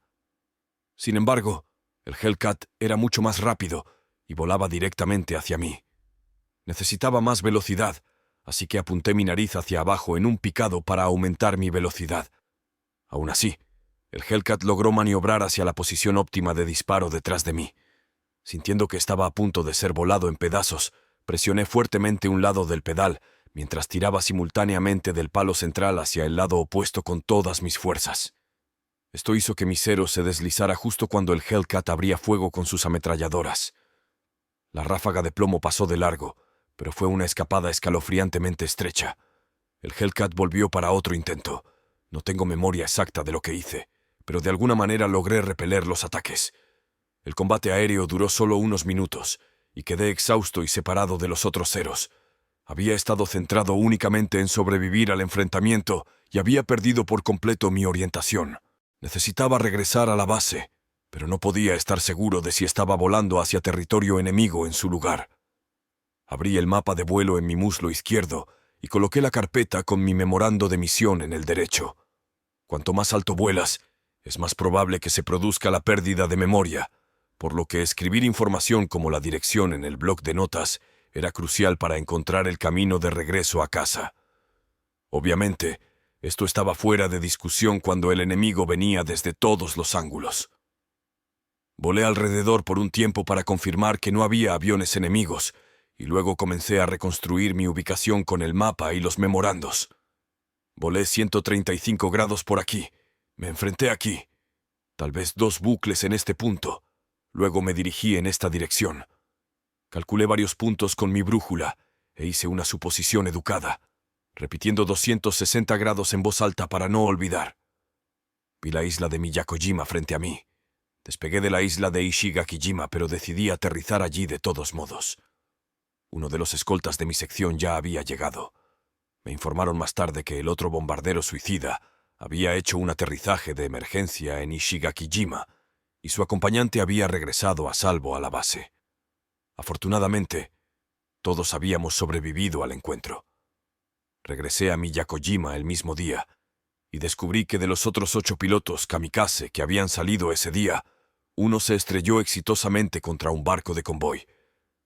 Sin embargo, el Hellcat era mucho más rápido y volaba directamente hacia mí. Necesitaba más velocidad, así que apunté mi nariz hacia abajo en un picado para aumentar mi velocidad. Aún así, el Hellcat logró maniobrar hacia la posición óptima de disparo detrás de mí. Sintiendo que estaba a punto de ser volado en pedazos, presioné fuertemente un lado del pedal, mientras tiraba simultáneamente del palo central hacia el lado opuesto con todas mis fuerzas. Esto hizo que mi cero se deslizara justo cuando el Hellcat abría fuego con sus ametralladoras. La ráfaga de plomo pasó de largo, pero fue una escapada escalofriantemente estrecha. El Hellcat volvió para otro intento. No tengo memoria exacta de lo que hice, pero de alguna manera logré repeler los ataques. El combate aéreo duró solo unos minutos, y quedé exhausto y separado de los otros ceros. Había estado centrado únicamente en sobrevivir al enfrentamiento y había perdido por completo mi orientación. Necesitaba regresar a la base, pero no podía estar seguro de si estaba volando hacia territorio enemigo en su lugar. Abrí el mapa de vuelo en mi muslo izquierdo y coloqué la carpeta con mi memorando de misión en el derecho. Cuanto más alto vuelas, es más probable que se produzca la pérdida de memoria, por lo que escribir información como la dirección en el bloc de notas era crucial para encontrar el camino de regreso a casa. Obviamente, esto estaba fuera de discusión cuando el enemigo venía desde todos los ángulos. Volé alrededor por un tiempo para confirmar que no había aviones enemigos, y luego comencé a reconstruir mi ubicación con el mapa y los memorandos. Volé 135 grados por aquí, me enfrenté aquí, tal vez 2 bucles en este punto, luego me dirigí en esta dirección. Calculé varios puntos con mi brújula e hice una suposición educada, repitiendo 260 grados en voz alta para no olvidar. Vi la isla de Miyakojima frente a mí. Despegué de la isla de Ishigakijima, pero decidí aterrizar allí de todos modos. Uno de los escoltas de mi sección ya había llegado. Me informaron más tarde que el otro bombardero suicida había hecho un aterrizaje de emergencia en Ishigakijima y su acompañante había regresado a salvo a la base. Afortunadamente, todos habíamos sobrevivido al encuentro. Regresé a Miyakojima el mismo día y descubrí que de los otros 8 pilotos kamikaze que habían salido ese día, uno se estrelló exitosamente contra un barco de convoy.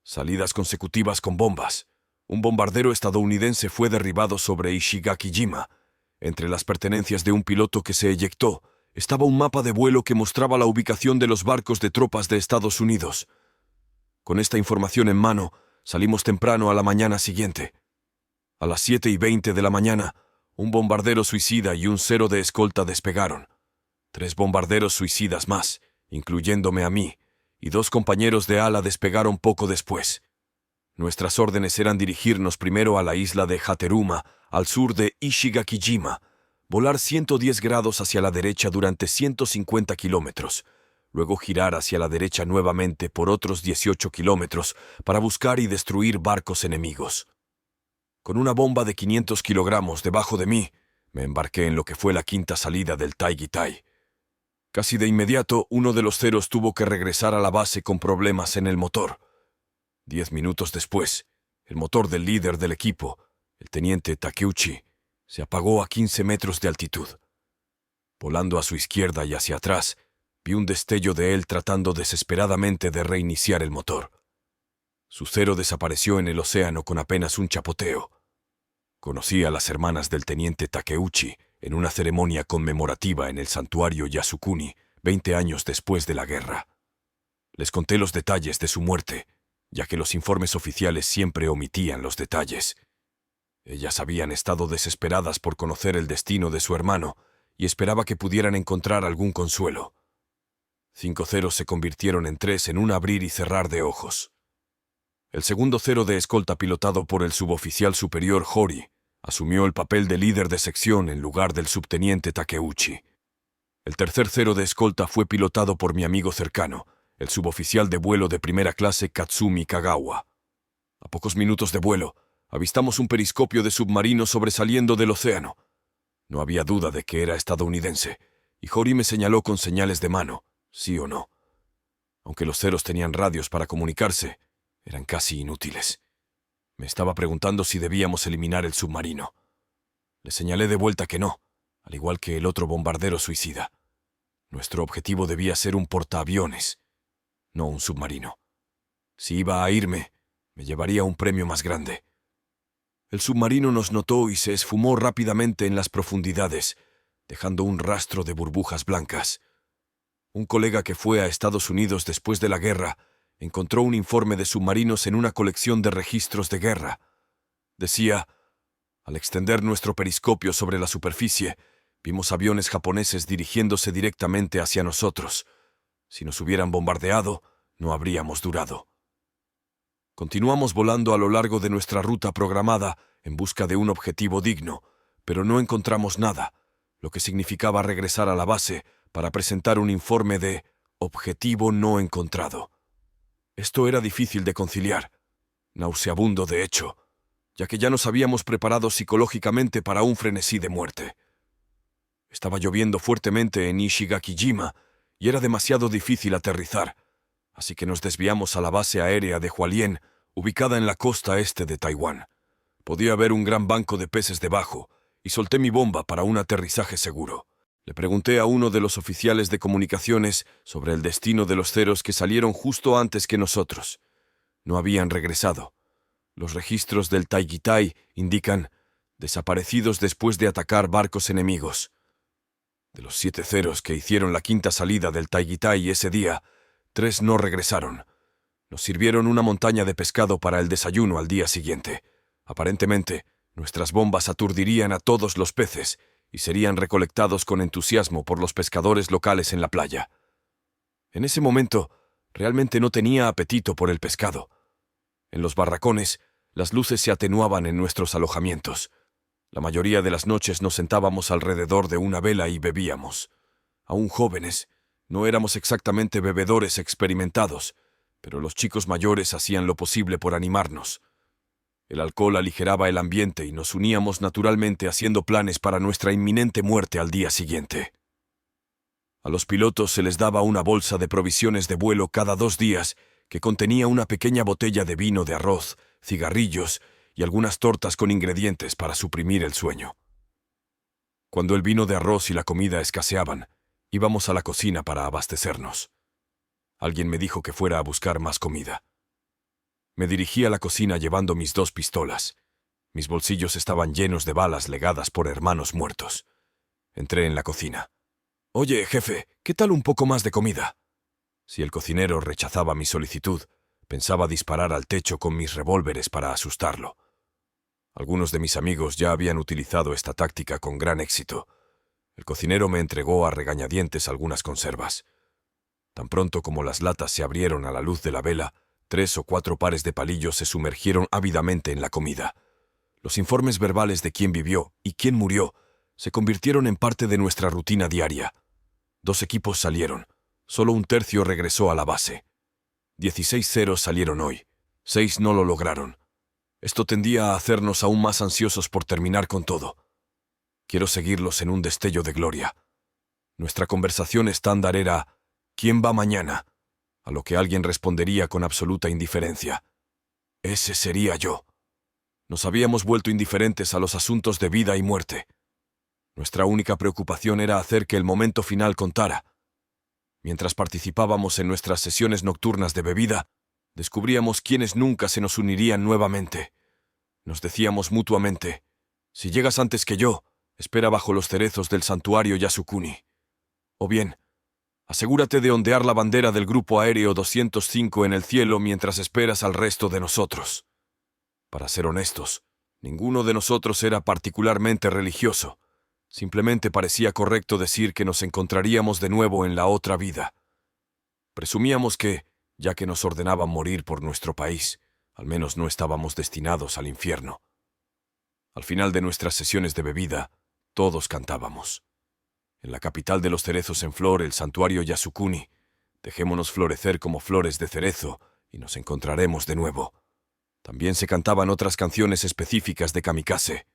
Salidas consecutivas con bombas. Un bombardero estadounidense fue derribado sobre Ishigakijima. Entre las pertenencias de un piloto que se eyectó estaba un mapa de vuelo que mostraba la ubicación de los barcos de tropas de Estados Unidos. Con esta información en mano, salimos temprano a la mañana siguiente. A las 7:20 de la mañana, un bombardero suicida y un cero de escolta despegaron. 3 bombarderos suicidas más, incluyéndome a mí, y 2 compañeros de ala despegaron poco después. Nuestras órdenes eran dirigirnos primero a la isla de Hateruma, al sur de Ishigakijima, volar 110 grados hacia la derecha durante 150 kilómetros, luego girar hacia la derecha nuevamente por otros 18 kilómetros para buscar y destruir barcos enemigos. Con una bomba de 500 kilogramos debajo de mí, me embarqué en lo que fue la 5ª salida del Taigitai. Casi de inmediato, uno de los ceros tuvo que regresar a la base con problemas en el motor. 10 minutos después, el motor del líder del equipo, el teniente Takeuchi, se apagó a 15 metros de altitud. Volando a su izquierda y hacia atrás, vi un destello de él tratando desesperadamente de reiniciar el motor. Su cero desapareció en el océano con apenas un chapoteo. Conocí a las hermanas del teniente Takeuchi en una ceremonia conmemorativa en el santuario Yasukuni, 20 años después de la guerra. Les conté los detalles de su muerte, ya que los informes oficiales siempre omitían los detalles. Ellas habían estado desesperadas por conocer el destino de su hermano y esperaba que pudieran encontrar algún consuelo. 5 ceros se convirtieron en 3 en un abrir y cerrar de ojos. El segundo cero de escolta pilotado por el suboficial superior Hori Asumió el papel de líder de sección en lugar del subteniente Takeuchi. El tercer cero de escolta fue pilotado por mi amigo cercano, el suboficial de vuelo de primera clase Katsumi Kagawa. A pocos minutos de vuelo, avistamos un periscopio de submarino sobresaliendo del océano. No había duda de que era estadounidense, y Hori me señaló con señales de mano, sí o no. Aunque los ceros tenían radios para comunicarse, eran casi inútiles. Me estaba preguntando si debíamos eliminar el submarino. Le señalé de vuelta que no, al igual que el otro bombardero suicida. Nuestro objetivo debía ser un portaaviones, no un submarino. Si iba a irme, me llevaría un premio más grande. El submarino nos notó y se esfumó rápidamente en las profundidades, dejando un rastro de burbujas blancas. Un colega que fue a Estados Unidos después de la guerra encontró un informe de submarinos en una colección de registros de guerra. Decía: al extender nuestro periscopio sobre la superficie, vimos aviones japoneses dirigiéndose directamente hacia nosotros. Si nos hubieran bombardeado, no habríamos durado. Continuamos volando a lo largo de nuestra ruta programada en busca de un objetivo digno, pero no encontramos nada, lo que significaba regresar a la base para presentar un informe de objetivo no encontrado. Esto era difícil de conciliar, nauseabundo de hecho, ya que ya nos habíamos preparado psicológicamente para un frenesí de muerte. Estaba lloviendo fuertemente en Ishigakijima y era demasiado difícil aterrizar, así que nos desviamos a la base aérea de Hualien, ubicada en la costa este de Taiwán. Podía haber un gran banco de peces debajo, y solté mi bomba para un aterrizaje seguro. Le pregunté a uno de los oficiales de comunicaciones sobre el destino de los ceros que salieron justo antes que nosotros. No habían regresado. Los registros del Taigitai indican desaparecidos después de atacar barcos enemigos. De los 7 ceros que hicieron la quinta salida del Taigitai ese día, 3 no regresaron. Nos sirvieron una montaña de pescado para el desayuno al día siguiente. Aparentemente, nuestras bombas aturdirían a todos los peces y serían recolectados con entusiasmo por los pescadores locales en la playa. En ese momento, realmente no tenía apetito por el pescado. En los barracones, las luces se atenuaban en nuestros alojamientos. La mayoría de las noches nos sentábamos alrededor de una vela y bebíamos. Aún jóvenes, no éramos exactamente bebedores experimentados, pero los chicos mayores hacían lo posible por animarnos. El alcohol aligeraba el ambiente y nos uníamos naturalmente haciendo planes para nuestra inminente muerte al día siguiente. A los pilotos se les daba una bolsa de provisiones de vuelo cada 2 días que contenía una pequeña botella de vino de arroz, cigarrillos y algunas tortas con ingredientes para suprimir el sueño. Cuando el vino de arroz y la comida escaseaban, íbamos a la cocina para abastecernos. Alguien me dijo que fuera a buscar más comida. Me dirigí a la cocina llevando mis 2 pistolas. Mis bolsillos estaban llenos de balas legadas por hermanos muertos. Entré en la cocina. «Oye, jefe, ¿qué tal un poco más de comida?» Si el cocinero rechazaba mi solicitud, pensaba disparar al techo con mis revólveres para asustarlo. Algunos de mis amigos ya habían utilizado esta táctica con gran éxito. El cocinero me entregó a regañadientes algunas conservas. Tan pronto como las latas se abrieron a la luz de la vela, 3 o 4 pares de palillos se sumergieron ávidamente en la comida. Los informes verbales de quién vivió y quién murió se convirtieron en parte de nuestra rutina diaria. 2 equipos salieron. Solo un tercio regresó a la base. 16 ceros salieron hoy. 6 no lo lograron. Esto tendía a hacernos aún más ansiosos por terminar con todo. Quiero seguirlos en un destello de gloria. Nuestra conversación estándar era «¿Quién va mañana?», a lo que alguien respondería con absoluta indiferencia. Ese sería yo. Nos habíamos vuelto indiferentes a los asuntos de vida y muerte. Nuestra única preocupación era hacer que el momento final contara. Mientras participábamos en nuestras sesiones nocturnas de bebida, descubríamos quiénes nunca se nos unirían nuevamente. Nos decíamos mutuamente: «Si llegas antes que yo, espera bajo los cerezos del santuario Yasukuni». O bien: «Asegúrate de ondear la bandera del Grupo Aéreo 205 en el cielo mientras esperas al resto de nosotros». Para ser honestos, ninguno de nosotros era particularmente religioso. Simplemente parecía correcto decir que nos encontraríamos de nuevo en la otra vida. Presumíamos que, ya que nos ordenaban morir por nuestro país, al menos no estábamos destinados al infierno. Al final de nuestras sesiones de bebida, todos cantábamos. En la capital de los cerezos en flor, el santuario Yasukuni, dejémonos florecer como flores de cerezo y nos encontraremos de nuevo. También se cantaban otras canciones específicas de Kamikaze.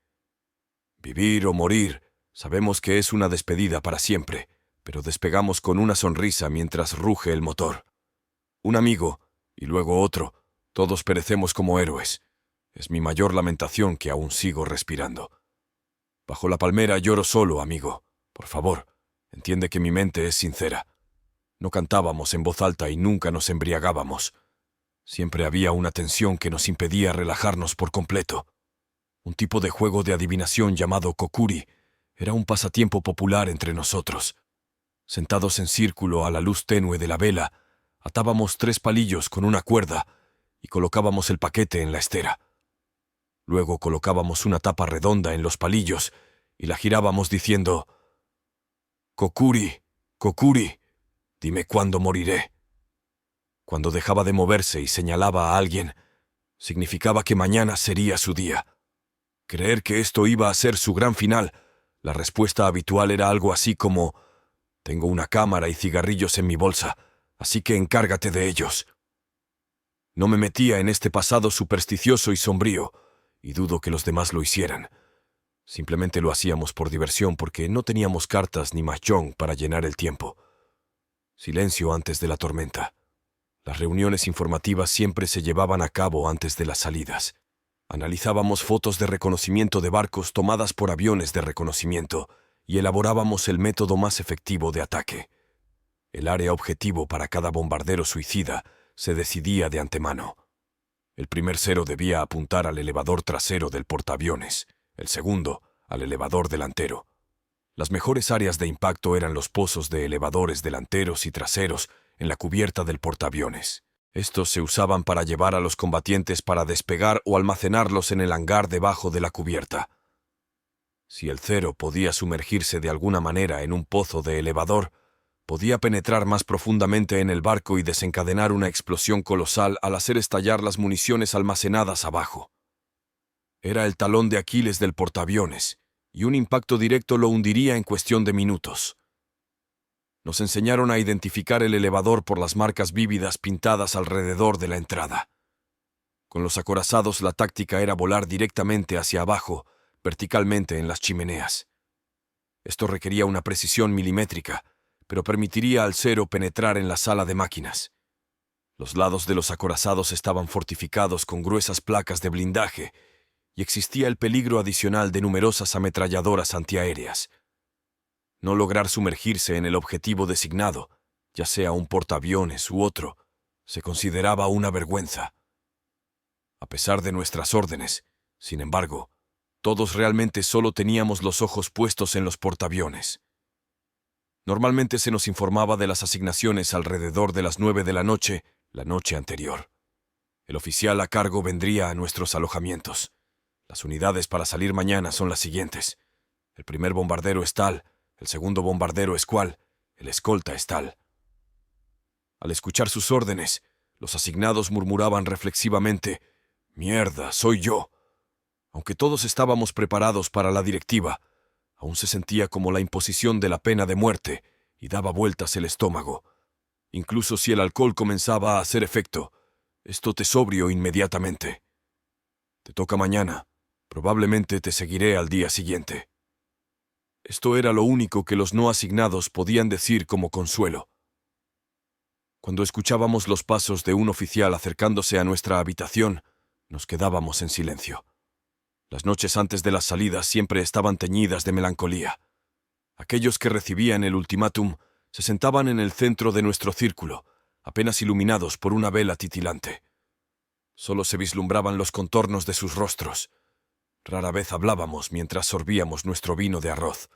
Vivir o morir, sabemos que es una despedida para siempre, pero despegamos con una sonrisa mientras ruge el motor. Un amigo, y luego otro, todos perecemos como héroes. Es mi mayor lamentación que aún sigo respirando. Bajo la palmera lloro solo, amigo. Por favor, entiende que mi mente es sincera. No cantábamos en voz alta y nunca nos embriagábamos. Siempre había una tensión que nos impedía relajarnos por completo. Un tipo de juego de adivinación llamado kokuri era un pasatiempo popular entre nosotros. Sentados en círculo a la luz tenue de la vela, atábamos 3 palillos con una cuerda y colocábamos el paquete en la estera. Luego colocábamos una tapa redonda en los palillos y la girábamos diciendo: «Kokuri, Kokuri, dime cuándo moriré». Cuando dejaba de moverse y señalaba a alguien, significaba que mañana sería su día. Creer que esto iba a ser su gran final, la respuesta habitual era algo así como: «Tengo una cámara y cigarrillos en mi bolsa, así que encárgate de ellos». No me metía en este pasado supersticioso y sombrío, y dudo que los demás lo hicieran. Simplemente lo hacíamos por diversión porque no teníamos cartas ni mahjong para llenar el tiempo. Silencio antes de la tormenta. Las reuniones informativas siempre se llevaban a cabo antes de las salidas. Analizábamos fotos de reconocimiento de barcos tomadas por aviones de reconocimiento y elaborábamos el método más efectivo de ataque. El área objetivo para cada bombardero suicida se decidía de antemano. El primer cero debía apuntar al elevador trasero del portaaviones, el segundo al elevador delantero. Las mejores áreas de impacto eran los pozos de elevadores delanteros y traseros en la cubierta del portaaviones. Estos se usaban para llevar a los combatientes para despegar o almacenarlos en el hangar debajo de la cubierta. Si el cero podía sumergirse de alguna manera en un pozo de elevador, podía penetrar más profundamente en el barco y desencadenar una explosión colosal al hacer estallar las municiones almacenadas abajo. Era el talón de Aquiles del portaaviones, y un impacto directo lo hundiría en cuestión de minutos. Nos enseñaron a identificar el elevador por las marcas vívidas pintadas alrededor de la entrada. Con los acorazados la táctica era volar directamente hacia abajo, verticalmente en las chimeneas. Esto requería una precisión milimétrica, pero permitiría al cero penetrar en la sala de máquinas. Los lados de los acorazados estaban fortificados con gruesas placas de blindaje y existía el peligro adicional de numerosas ametralladoras antiaéreas. No lograr sumergirse en el objetivo designado, ya sea un portaaviones u otro, se consideraba una vergüenza. A pesar de nuestras órdenes, sin embargo, todos realmente solo teníamos los ojos puestos en los portaaviones. Normalmente se nos informaba de las asignaciones alrededor de las 9 de la noche anterior. El oficial a cargo vendría a nuestros alojamientos. Las unidades para salir mañana son las siguientes. El primer bombardero es tal, el segundo bombardero es cual, el escolta es tal. Al escuchar sus órdenes, los asignados murmuraban reflexivamente: «Mierda, soy yo». Aunque todos estábamos preparados para la directiva, aún se sentía como la imposición de la pena de muerte y daba vueltas el estómago. Incluso si el alcohol comenzaba a hacer efecto, esto te sobrio inmediatamente. Te toca mañana, probablemente te seguiré al día siguiente. Esto era lo único que los no asignados podían decir como consuelo. Cuando escuchábamos los pasos de un oficial acercándose a nuestra habitación, nos quedábamos en silencio. Las noches antes de las salidas siempre estaban teñidas de melancolía. Aquellos que recibían el ultimátum se sentaban en el centro de nuestro círculo, apenas iluminados por una vela titilante. Solo se vislumbraban los contornos de sus rostros. Rara vez hablábamos mientras sorbíamos nuestro vino de arroz.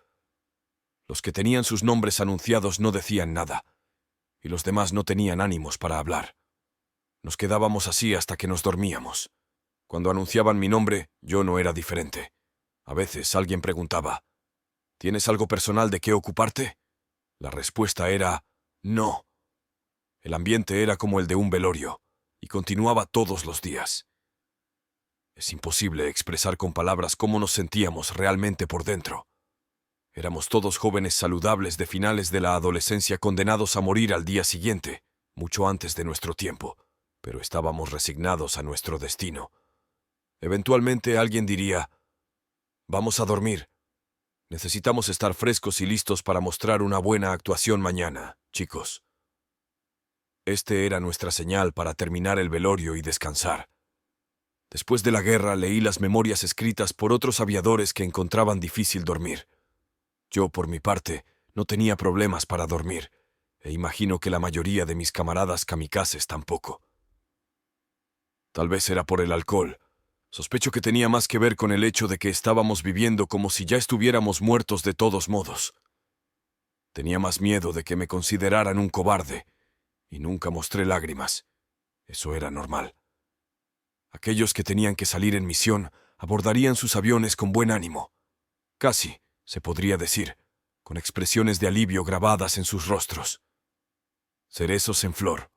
Los que tenían sus nombres anunciados no decían nada, y los demás no tenían ánimos para hablar. Nos quedábamos así hasta que nos dormíamos. Cuando anunciaban mi nombre, yo no era diferente. A veces alguien preguntaba: ¿tienes algo personal de qué ocuparte? La respuesta era: no. El ambiente era como el de un velorio, y continuaba todos los días. Es imposible expresar con palabras cómo nos sentíamos realmente por dentro. Éramos todos jóvenes saludables de finales de la adolescencia condenados a morir al día siguiente, mucho antes de nuestro tiempo, pero estábamos resignados a nuestro destino. Eventualmente alguien diría: «Vamos a dormir. Necesitamos estar frescos y listos para mostrar una buena actuación mañana, chicos». Este era nuestra señal para terminar el velorio y descansar. Después de la guerra leí las memorias escritas por otros aviadores que encontraban difícil dormir. Yo, por mi parte, no tenía problemas para dormir, e imagino que la mayoría de mis camaradas kamikazes tampoco. Tal vez era por el alcohol. Sospecho que tenía más que ver con el hecho de que estábamos viviendo como si ya estuviéramos muertos de todos modos. Tenía más miedo de que me consideraran un cobarde, y nunca mostré lágrimas. Eso era normal. Aquellos que tenían que salir en misión abordarían sus aviones con buen ánimo. Casi, se podría decir, con expresiones de alivio grabadas en sus rostros. Cerezos en flor.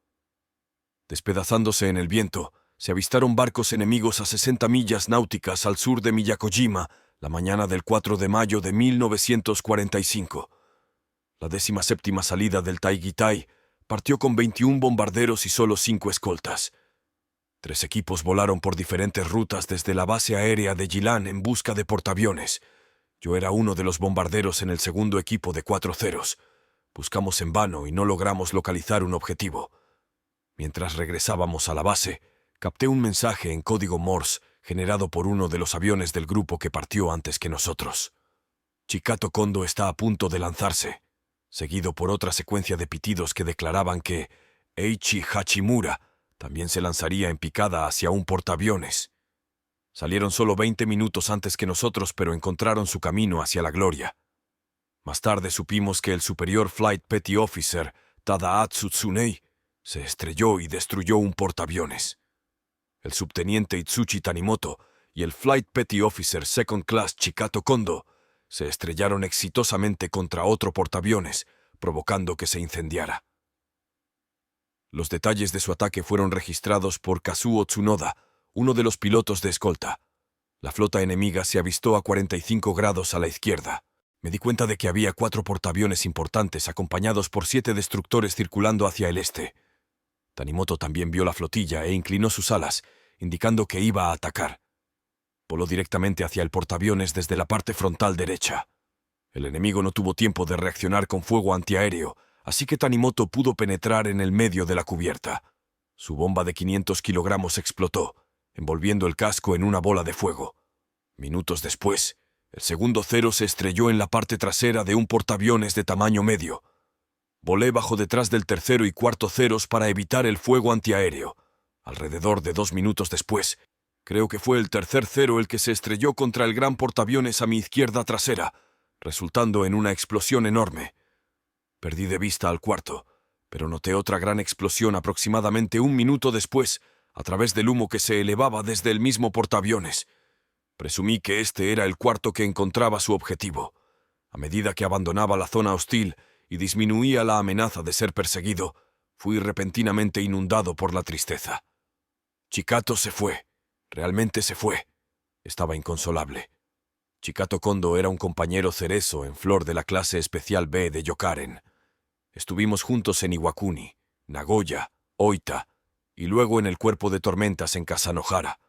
Despedazándose en el viento, se avistaron barcos enemigos a 60 millas náuticas al sur de Miyakojima la mañana del 4 de mayo de 1945. La 17ª salida del Taigitai partió con 21 bombarderos y solo 5 escoltas. 3 equipos volaron por diferentes rutas desde la base aérea de Yilan en busca de portaaviones. Yo era uno de los bombarderos en el segundo equipo de 4 ceros. Buscamos en vano y no logramos localizar un objetivo. Mientras regresábamos a la base, capté un mensaje en código Morse generado por uno de los aviones del grupo que partió antes que nosotros. Chikato Kondo está a punto de lanzarse, seguido por otra secuencia de pitidos que declaraban que Eiichi Hachimura también se lanzaría en picada hacia un portaaviones. Salieron solo 20 minutos antes que nosotros, pero encontraron su camino hacia la gloria. Más tarde supimos que el Superior Flight Petty Officer Tadaatsu Tsunei se estrelló y destruyó un portaaviones. El subteniente Itsuchi Tanimoto y el Flight Petty Officer Second Class Chikato Kondo se estrellaron exitosamente contra otro portaaviones, provocando que se incendiara. Los detalles de su ataque fueron registrados por Kazuo Tsunoda, uno de los pilotos de escolta. La flota enemiga se avistó a 45 grados a la izquierda. Me di cuenta de que había 4 portaaviones importantes acompañados por 7 destructores circulando hacia el este. Tanimoto también vio la flotilla e inclinó sus alas, indicando que iba a atacar. Voló directamente hacia el portaaviones desde la parte frontal derecha. El enemigo no tuvo tiempo de reaccionar con fuego antiaéreo, así que Tanimoto pudo penetrar en el medio de la cubierta. Su bomba de 500 kilogramos explotó, envolviendo el casco en una bola de fuego. Minutos después, el segundo cero se estrelló en la parte trasera de un portaaviones de tamaño medio. Volé bajo detrás del tercero y cuarto ceros para evitar el fuego antiaéreo. Alrededor de 2 minutos después, creo que fue el tercer cero el que se estrelló contra el gran portaaviones a mi izquierda trasera, resultando en una explosión enorme. Perdí de vista al cuarto, pero noté otra gran explosión aproximadamente 1 minuto después, a través del humo que se elevaba desde el mismo portaaviones. Presumí que este era el cuarto que encontraba su objetivo. A medida que abandonaba la zona hostil y disminuía la amenaza de ser perseguido, fui repentinamente inundado por la tristeza. Chikato se fue. Realmente se fue. Estaba inconsolable. Chikato Kondo era un compañero cerezo en flor de la clase especial B de Yokaren. Estuvimos juntos en Iwakuni, Nagoya, Oita, y luego en el cuerpo de tormentas en Kasanohara.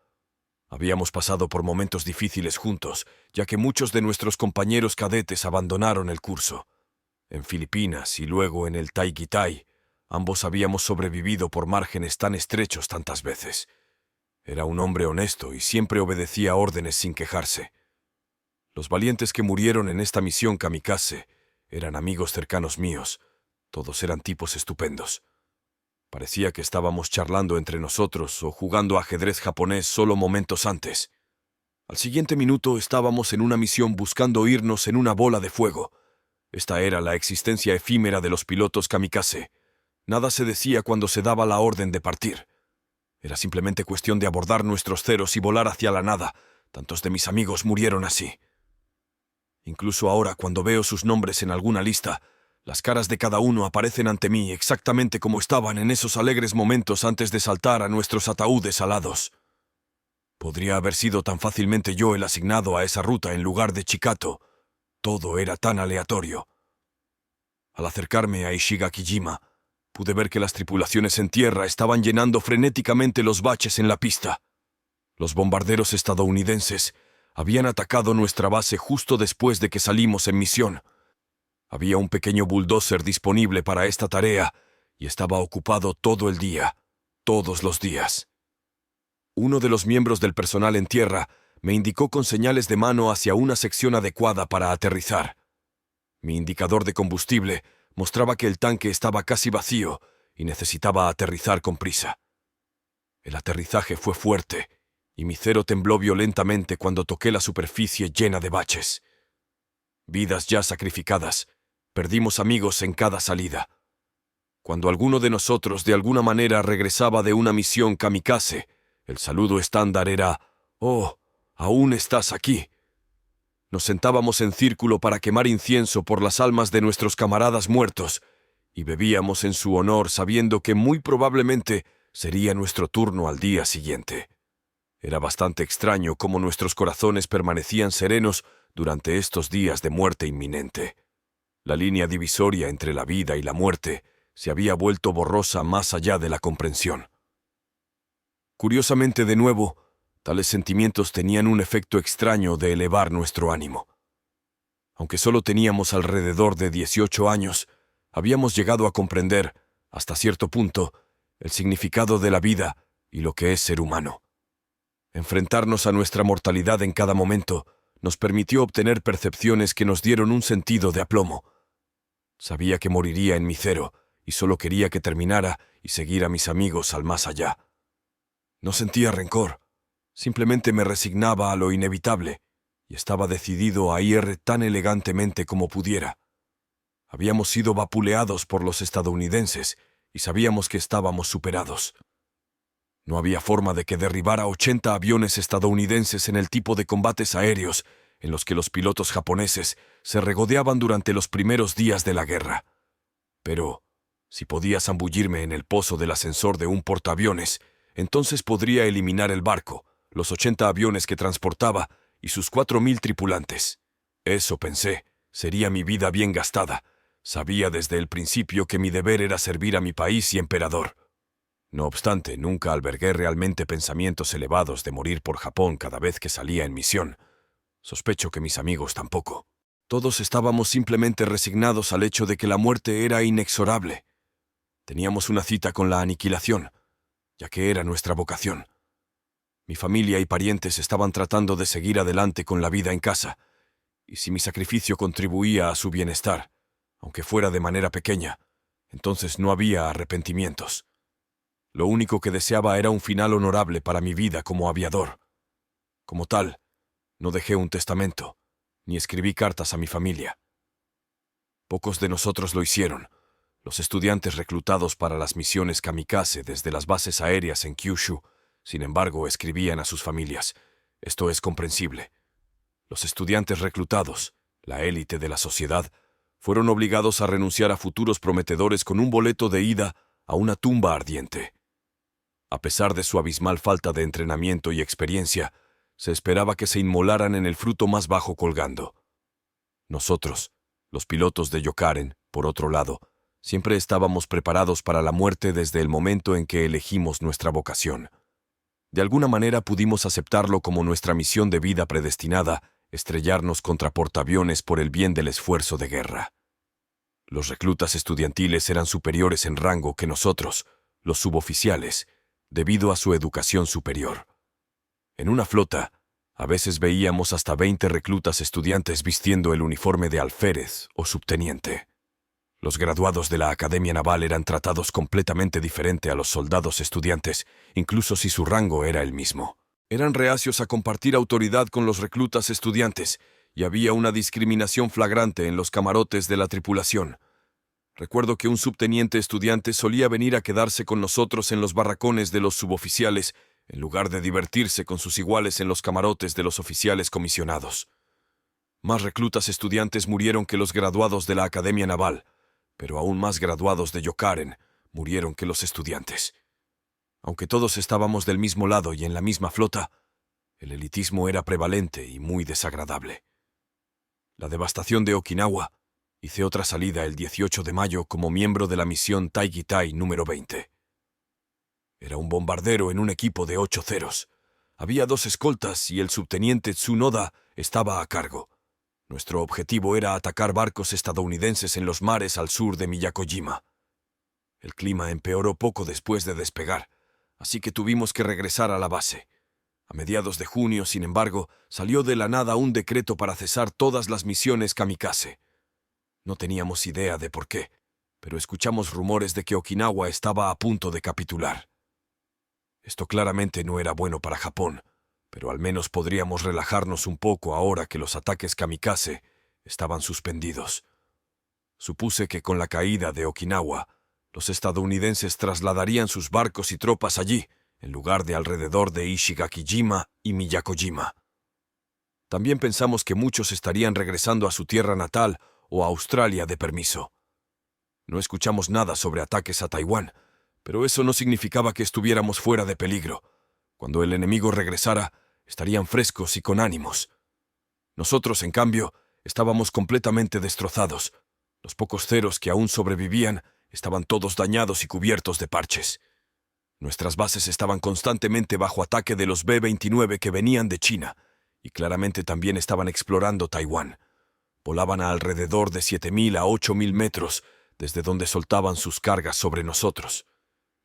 Habíamos pasado por momentos difíciles juntos, ya que muchos de nuestros compañeros cadetes abandonaron el curso. En Filipinas y luego en el Taigitai, ambos habíamos sobrevivido por márgenes tan estrechos tantas veces. Era un hombre honesto y siempre obedecía órdenes sin quejarse. Los valientes que murieron en esta misión kamikaze eran amigos cercanos míos. Todos eran tipos estupendos. Parecía que estábamos charlando entre nosotros o jugando ajedrez japonés solo momentos antes. Al siguiente minuto estábamos en una misión buscando irnos en una bola de fuego. Esta era la existencia efímera de los pilotos kamikaze. Nada se decía cuando se daba la orden de partir. Era simplemente cuestión de abordar nuestros ceros y volar hacia la nada. Tantos de mis amigos murieron así. Incluso ahora, cuando veo sus nombres en alguna lista, las caras de cada uno aparecen ante mí exactamente como estaban en esos alegres momentos antes de saltar a nuestros ataúdes alados. Podría haber sido tan fácilmente yo el asignado a esa ruta en lugar de Chikato. Todo era tan aleatorio. Al acercarme a Ishigakijima, pude ver que las tripulaciones en tierra estaban llenando frenéticamente los baches en la pista. Los bombarderos estadounidenses habían atacado nuestra base justo después de que salimos en misión. Había un pequeño bulldozer disponible para esta tarea y estaba ocupado todo el día, todos los días. Uno de los miembros del personal en tierra me indicó con señales de mano hacia una sección adecuada para aterrizar. Mi indicador de combustible mostraba que el tanque estaba casi vacío y necesitaba aterrizar con prisa. El aterrizaje fue fuerte y mi cero tembló violentamente cuando toqué la superficie llena de baches. Vidas ya sacrificadas, perdimos amigos en cada salida. Cuando alguno de nosotros de alguna manera regresaba de una misión kamikaze, el saludo estándar era: «Oh, aún estás aquí». Nos sentábamos en círculo para quemar incienso por las almas de nuestros camaradas muertos y bebíamos en su honor sabiendo que muy probablemente sería nuestro turno al día siguiente. Era bastante extraño cómo nuestros corazones permanecían serenos durante estos días de muerte inminente. La línea divisoria entre la vida y la muerte se había vuelto borrosa más allá de la comprensión. Curiosamente, de nuevo, tales sentimientos tenían un efecto extraño de elevar nuestro ánimo. Aunque solo teníamos alrededor de 18 años, habíamos llegado a comprender, hasta cierto punto, el significado de la vida y lo que es ser humano. Enfrentarnos a nuestra mortalidad en cada momento nos permitió obtener percepciones que nos dieron un sentido de aplomo. Sabía que moriría en mi cero y solo quería que terminara y seguir a mis amigos al más allá. No sentía rencor, simplemente me resignaba a lo inevitable y estaba decidido a ir tan elegantemente como pudiera. Habíamos sido vapuleados por los estadounidenses y sabíamos que estábamos superados. No había forma de que derribara 80 aviones estadounidenses en el tipo de combates aéreos en los que los pilotos japoneses se regodeaban durante los primeros días de la guerra. Pero, si podía zambullirme en el pozo del ascensor de un portaaviones, entonces podría eliminar el barco, los 80 aviones que transportaba y sus 4.000 tripulantes. Eso, pensé, sería mi vida bien gastada. Sabía desde el principio que mi deber era servir a mi país y emperador. No obstante, nunca albergué realmente pensamientos elevados de morir por Japón cada vez que salía en misión. Sospecho que mis amigos tampoco. Todos estábamos simplemente resignados al hecho de que la muerte era inexorable. Teníamos una cita con la aniquilación, ya que era nuestra vocación. Mi familia y parientes estaban tratando de seguir adelante con la vida en casa, y si mi sacrificio contribuía a su bienestar, aunque fuera de manera pequeña, entonces no había arrepentimientos. Lo único que deseaba era un final honorable para mi vida como aviador. Como tal, no dejé un testamento, ni escribí cartas a mi familia. Pocos de nosotros lo hicieron. Los estudiantes reclutados para las misiones kamikaze desde las bases aéreas en Kyushu, sin embargo, escribían a sus familias. Esto es comprensible. Los estudiantes reclutados, la élite de la sociedad, fueron obligados a renunciar a futuros prometedores con un boleto de ida a una tumba ardiente. A pesar de su abismal falta de entrenamiento y experiencia, se esperaba que se inmolaran en el fruto más bajo colgando. Nosotros, los pilotos de Yokaren, por otro lado, siempre estábamos preparados para la muerte desde el momento en que elegimos nuestra vocación. De alguna manera pudimos aceptarlo como nuestra misión de vida predestinada, estrellarnos contra portaaviones por el bien del esfuerzo de guerra. Los reclutas estudiantiles eran superiores en rango que nosotros, los suboficiales, debido a su educación superior. En una flota, a veces veíamos hasta 20 reclutas estudiantes vistiendo el uniforme de alférez o subteniente. Los graduados de la Academia Naval eran tratados completamente diferente a los soldados estudiantes, incluso si su rango era el mismo. Eran reacios a compartir autoridad con los reclutas estudiantes, y había una discriminación flagrante en los camarotes de la tripulación. Recuerdo que un subteniente estudiante solía venir a quedarse con nosotros en los barracones de los suboficiales, en lugar de divertirse con sus iguales en los camarotes de los oficiales comisionados. Más reclutas estudiantes murieron que los graduados de la Academia Naval, pero aún más graduados de Yokaren murieron que los estudiantes. Aunque todos estábamos del mismo lado y en la misma flota, El elitismo era prevalente y muy desagradable. La devastación de Okinawa. Hice otra salida el 18 de mayo como miembro de la misión Taigitai número 20. Era un bombardero en un equipo de 8 ceros. Había 2 escoltas y el subteniente Tsunoda estaba a cargo. Nuestro objetivo era atacar barcos estadounidenses en los mares al sur de Miyakojima. El clima empeoró poco después de despegar, así que tuvimos que regresar a la base. A mediados de junio, sin embargo, salió de la nada un decreto para cesar todas las misiones kamikaze. No teníamos idea de por qué, pero escuchamos rumores de que Okinawa estaba a punto de capitular. Esto claramente no era bueno para Japón, pero al menos podríamos relajarnos un poco ahora que los ataques kamikaze estaban suspendidos. Supuse que con la caída de Okinawa, los estadounidenses trasladarían sus barcos y tropas allí, en lugar de alrededor de Ishigakijima y Miyakojima. También pensamos que muchos estarían regresando a su tierra natal o a Australia de permiso. No escuchamos nada sobre ataques a Taiwán, pero eso no significaba que estuviéramos fuera de peligro. Cuando el enemigo regresara, estarían frescos y con ánimos. Nosotros, en cambio, estábamos completamente destrozados. Los pocos ceros que aún sobrevivían estaban todos dañados y cubiertos de parches. Nuestras bases estaban constantemente bajo ataque de los B-29 que venían de China, y claramente también estaban explorando Taiwán. Volaban a alrededor de 7.000 a 8.000 metros, desde donde soltaban sus cargas sobre nosotros.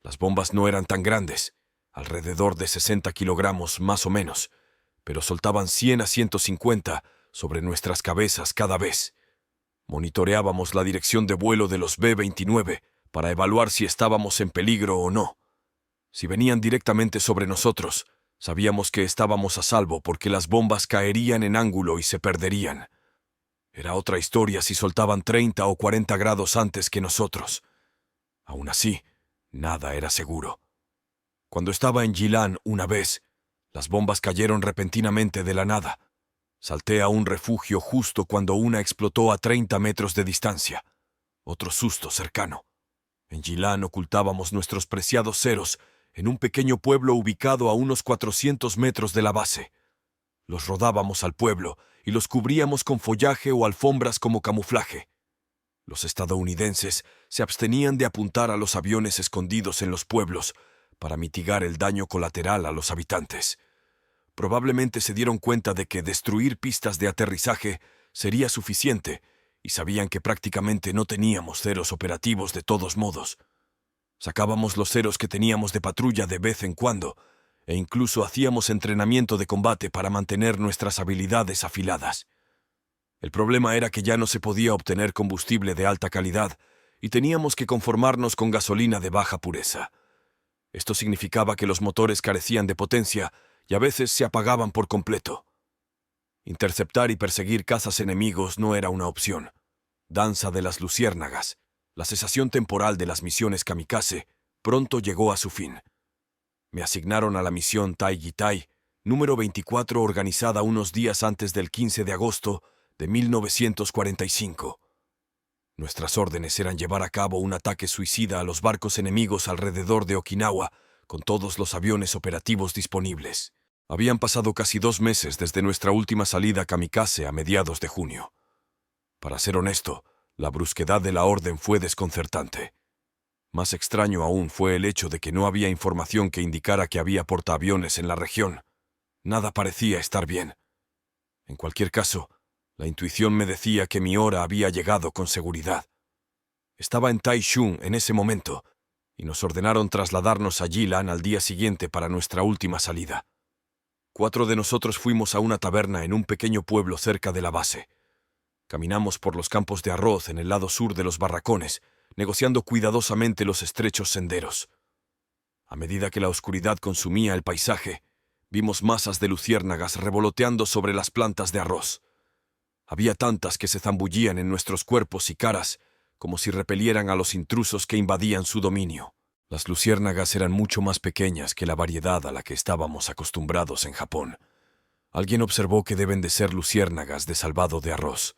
Las bombas no eran tan grandes, alrededor de 60 kilogramos más o menos, pero soltaban 100 a 150 sobre nuestras cabezas cada vez. Monitoreábamos la dirección de vuelo de los B-29 para evaluar si estábamos en peligro o no. Si venían directamente sobre nosotros, sabíamos que estábamos a salvo porque las bombas caerían en ángulo y se perderían. Era otra historia si soltaban 30 o 40 grados antes que nosotros. Aún así, nada era seguro. Cuando estaba en Yilan una vez, las bombas cayeron repentinamente de la nada. Salté a un refugio justo cuando una explotó a 30 metros de distancia. Otro susto cercano. En Yilan ocultábamos nuestros preciados ceros en un pequeño pueblo ubicado a unos 400 metros de la base. Los rodábamos al pueblo y los cubríamos con follaje o alfombras como camuflaje. Los estadounidenses se abstenían de apuntar a los aviones escondidos en los pueblos para mitigar el daño colateral a los habitantes. Probablemente se dieron cuenta de que destruir pistas de aterrizaje sería suficiente y sabían que prácticamente no teníamos ceros operativos de todos modos. Sacábamos los ceros que teníamos de patrulla de vez en cuando e incluso hacíamos entrenamiento de combate para mantener nuestras habilidades afiladas. El problema era que ya no se podía obtener combustible de alta calidad y teníamos que conformarnos con gasolina de baja pureza. Esto significaba que los motores carecían de potencia y a veces se apagaban por completo. Interceptar y perseguir cazas enemigos no era una opción. Danza de las luciérnagas, la cesación temporal de las misiones kamikaze, pronto llegó a su fin. Me asignaron a la misión Taigitai, número 24, organizada unos días antes del 15 de agosto de 1945. Nuestras órdenes eran llevar a cabo un ataque suicida a los barcos enemigos alrededor de Okinawa, con todos los aviones operativos disponibles. Habían pasado casi 2 meses desde nuestra última salida kamikaze a mediados de junio. Para ser honesto, la brusquedad de la orden fue desconcertante. Más extraño aún fue el hecho de que no había información que indicara que había portaaviones en la región. Nada parecía estar bien. En cualquier caso, la intuición me decía que mi hora había llegado con seguridad. Estaba en Taichung en ese momento, y nos ordenaron trasladarnos a Yilan al día siguiente para nuestra última salida. 4 de nosotros fuimos a una taberna en un pequeño pueblo cerca de la base. Caminamos por los campos de arroz en el lado sur de los barracones, negociando cuidadosamente los estrechos senderos. A medida que la oscuridad consumía el paisaje, vimos masas de luciérnagas revoloteando sobre las plantas de arroz. Había tantas que se zambullían en nuestros cuerpos y caras, como si repelieran a los intrusos que invadían su dominio. Las luciérnagas eran mucho más pequeñas que la variedad a la que estábamos acostumbrados en Japón. Alguien observó que deben de ser luciérnagas de salvado de arroz.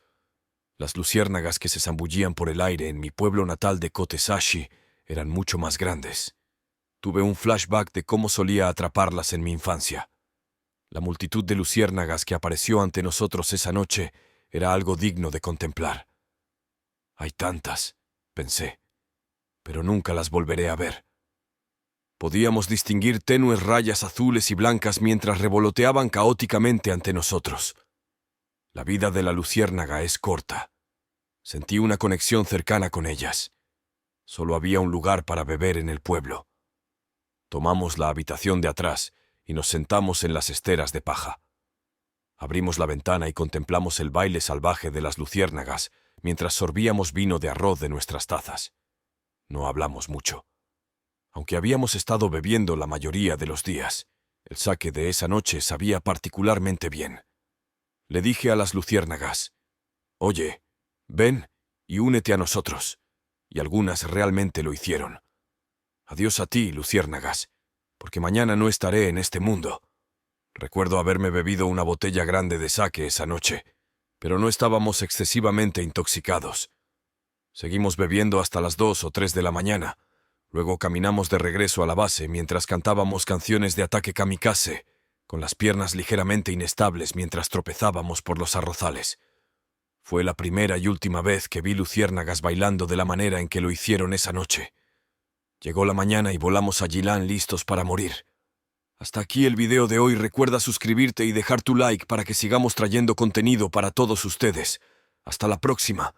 Las luciérnagas que se zambullían por el aire en mi pueblo natal de Kotesashi eran mucho más grandes. Tuve un flashback de cómo solía atraparlas en mi infancia. La multitud de luciérnagas que apareció ante nosotros esa noche era algo digno de contemplar. Hay tantas, pensé, pero nunca las volveré a ver. Podíamos distinguir tenues rayas azules y blancas mientras revoloteaban caóticamente ante nosotros. La vida de la luciérnaga es corta. Sentí una conexión cercana con ellas. Solo había un lugar para beber en el pueblo. Tomamos la habitación de atrás y nos sentamos en las esteras de paja. Abrimos la ventana y contemplamos el baile salvaje de las luciérnagas mientras sorbíamos vino de arroz de nuestras tazas. No hablamos mucho. Aunque habíamos estado bebiendo la mayoría de los días, el sake de esa noche sabía particularmente bien. Le dije a las luciérnagas: «Oye, ven y únete a nosotros». Y algunas realmente lo hicieron. Adiós a ti, luciérnagas, porque mañana no estaré en este mundo. Recuerdo haberme bebido una botella grande de sake esa noche, pero no estábamos excesivamente intoxicados. Seguimos bebiendo hasta las 2 o 3 de la mañana. Luego caminamos de regreso a la base mientras cantábamos canciones de ataque kamikaze, con las piernas ligeramente inestables mientras tropezábamos por los arrozales. Fue la primera y última vez que vi luciérnagas bailando de la manera en que lo hicieron esa noche. Llegó la mañana y volamos a Yilan listos para morir. Hasta aquí el video de hoy. Recuerda suscribirte y dejar tu like para que sigamos trayendo contenido para todos ustedes. Hasta la próxima.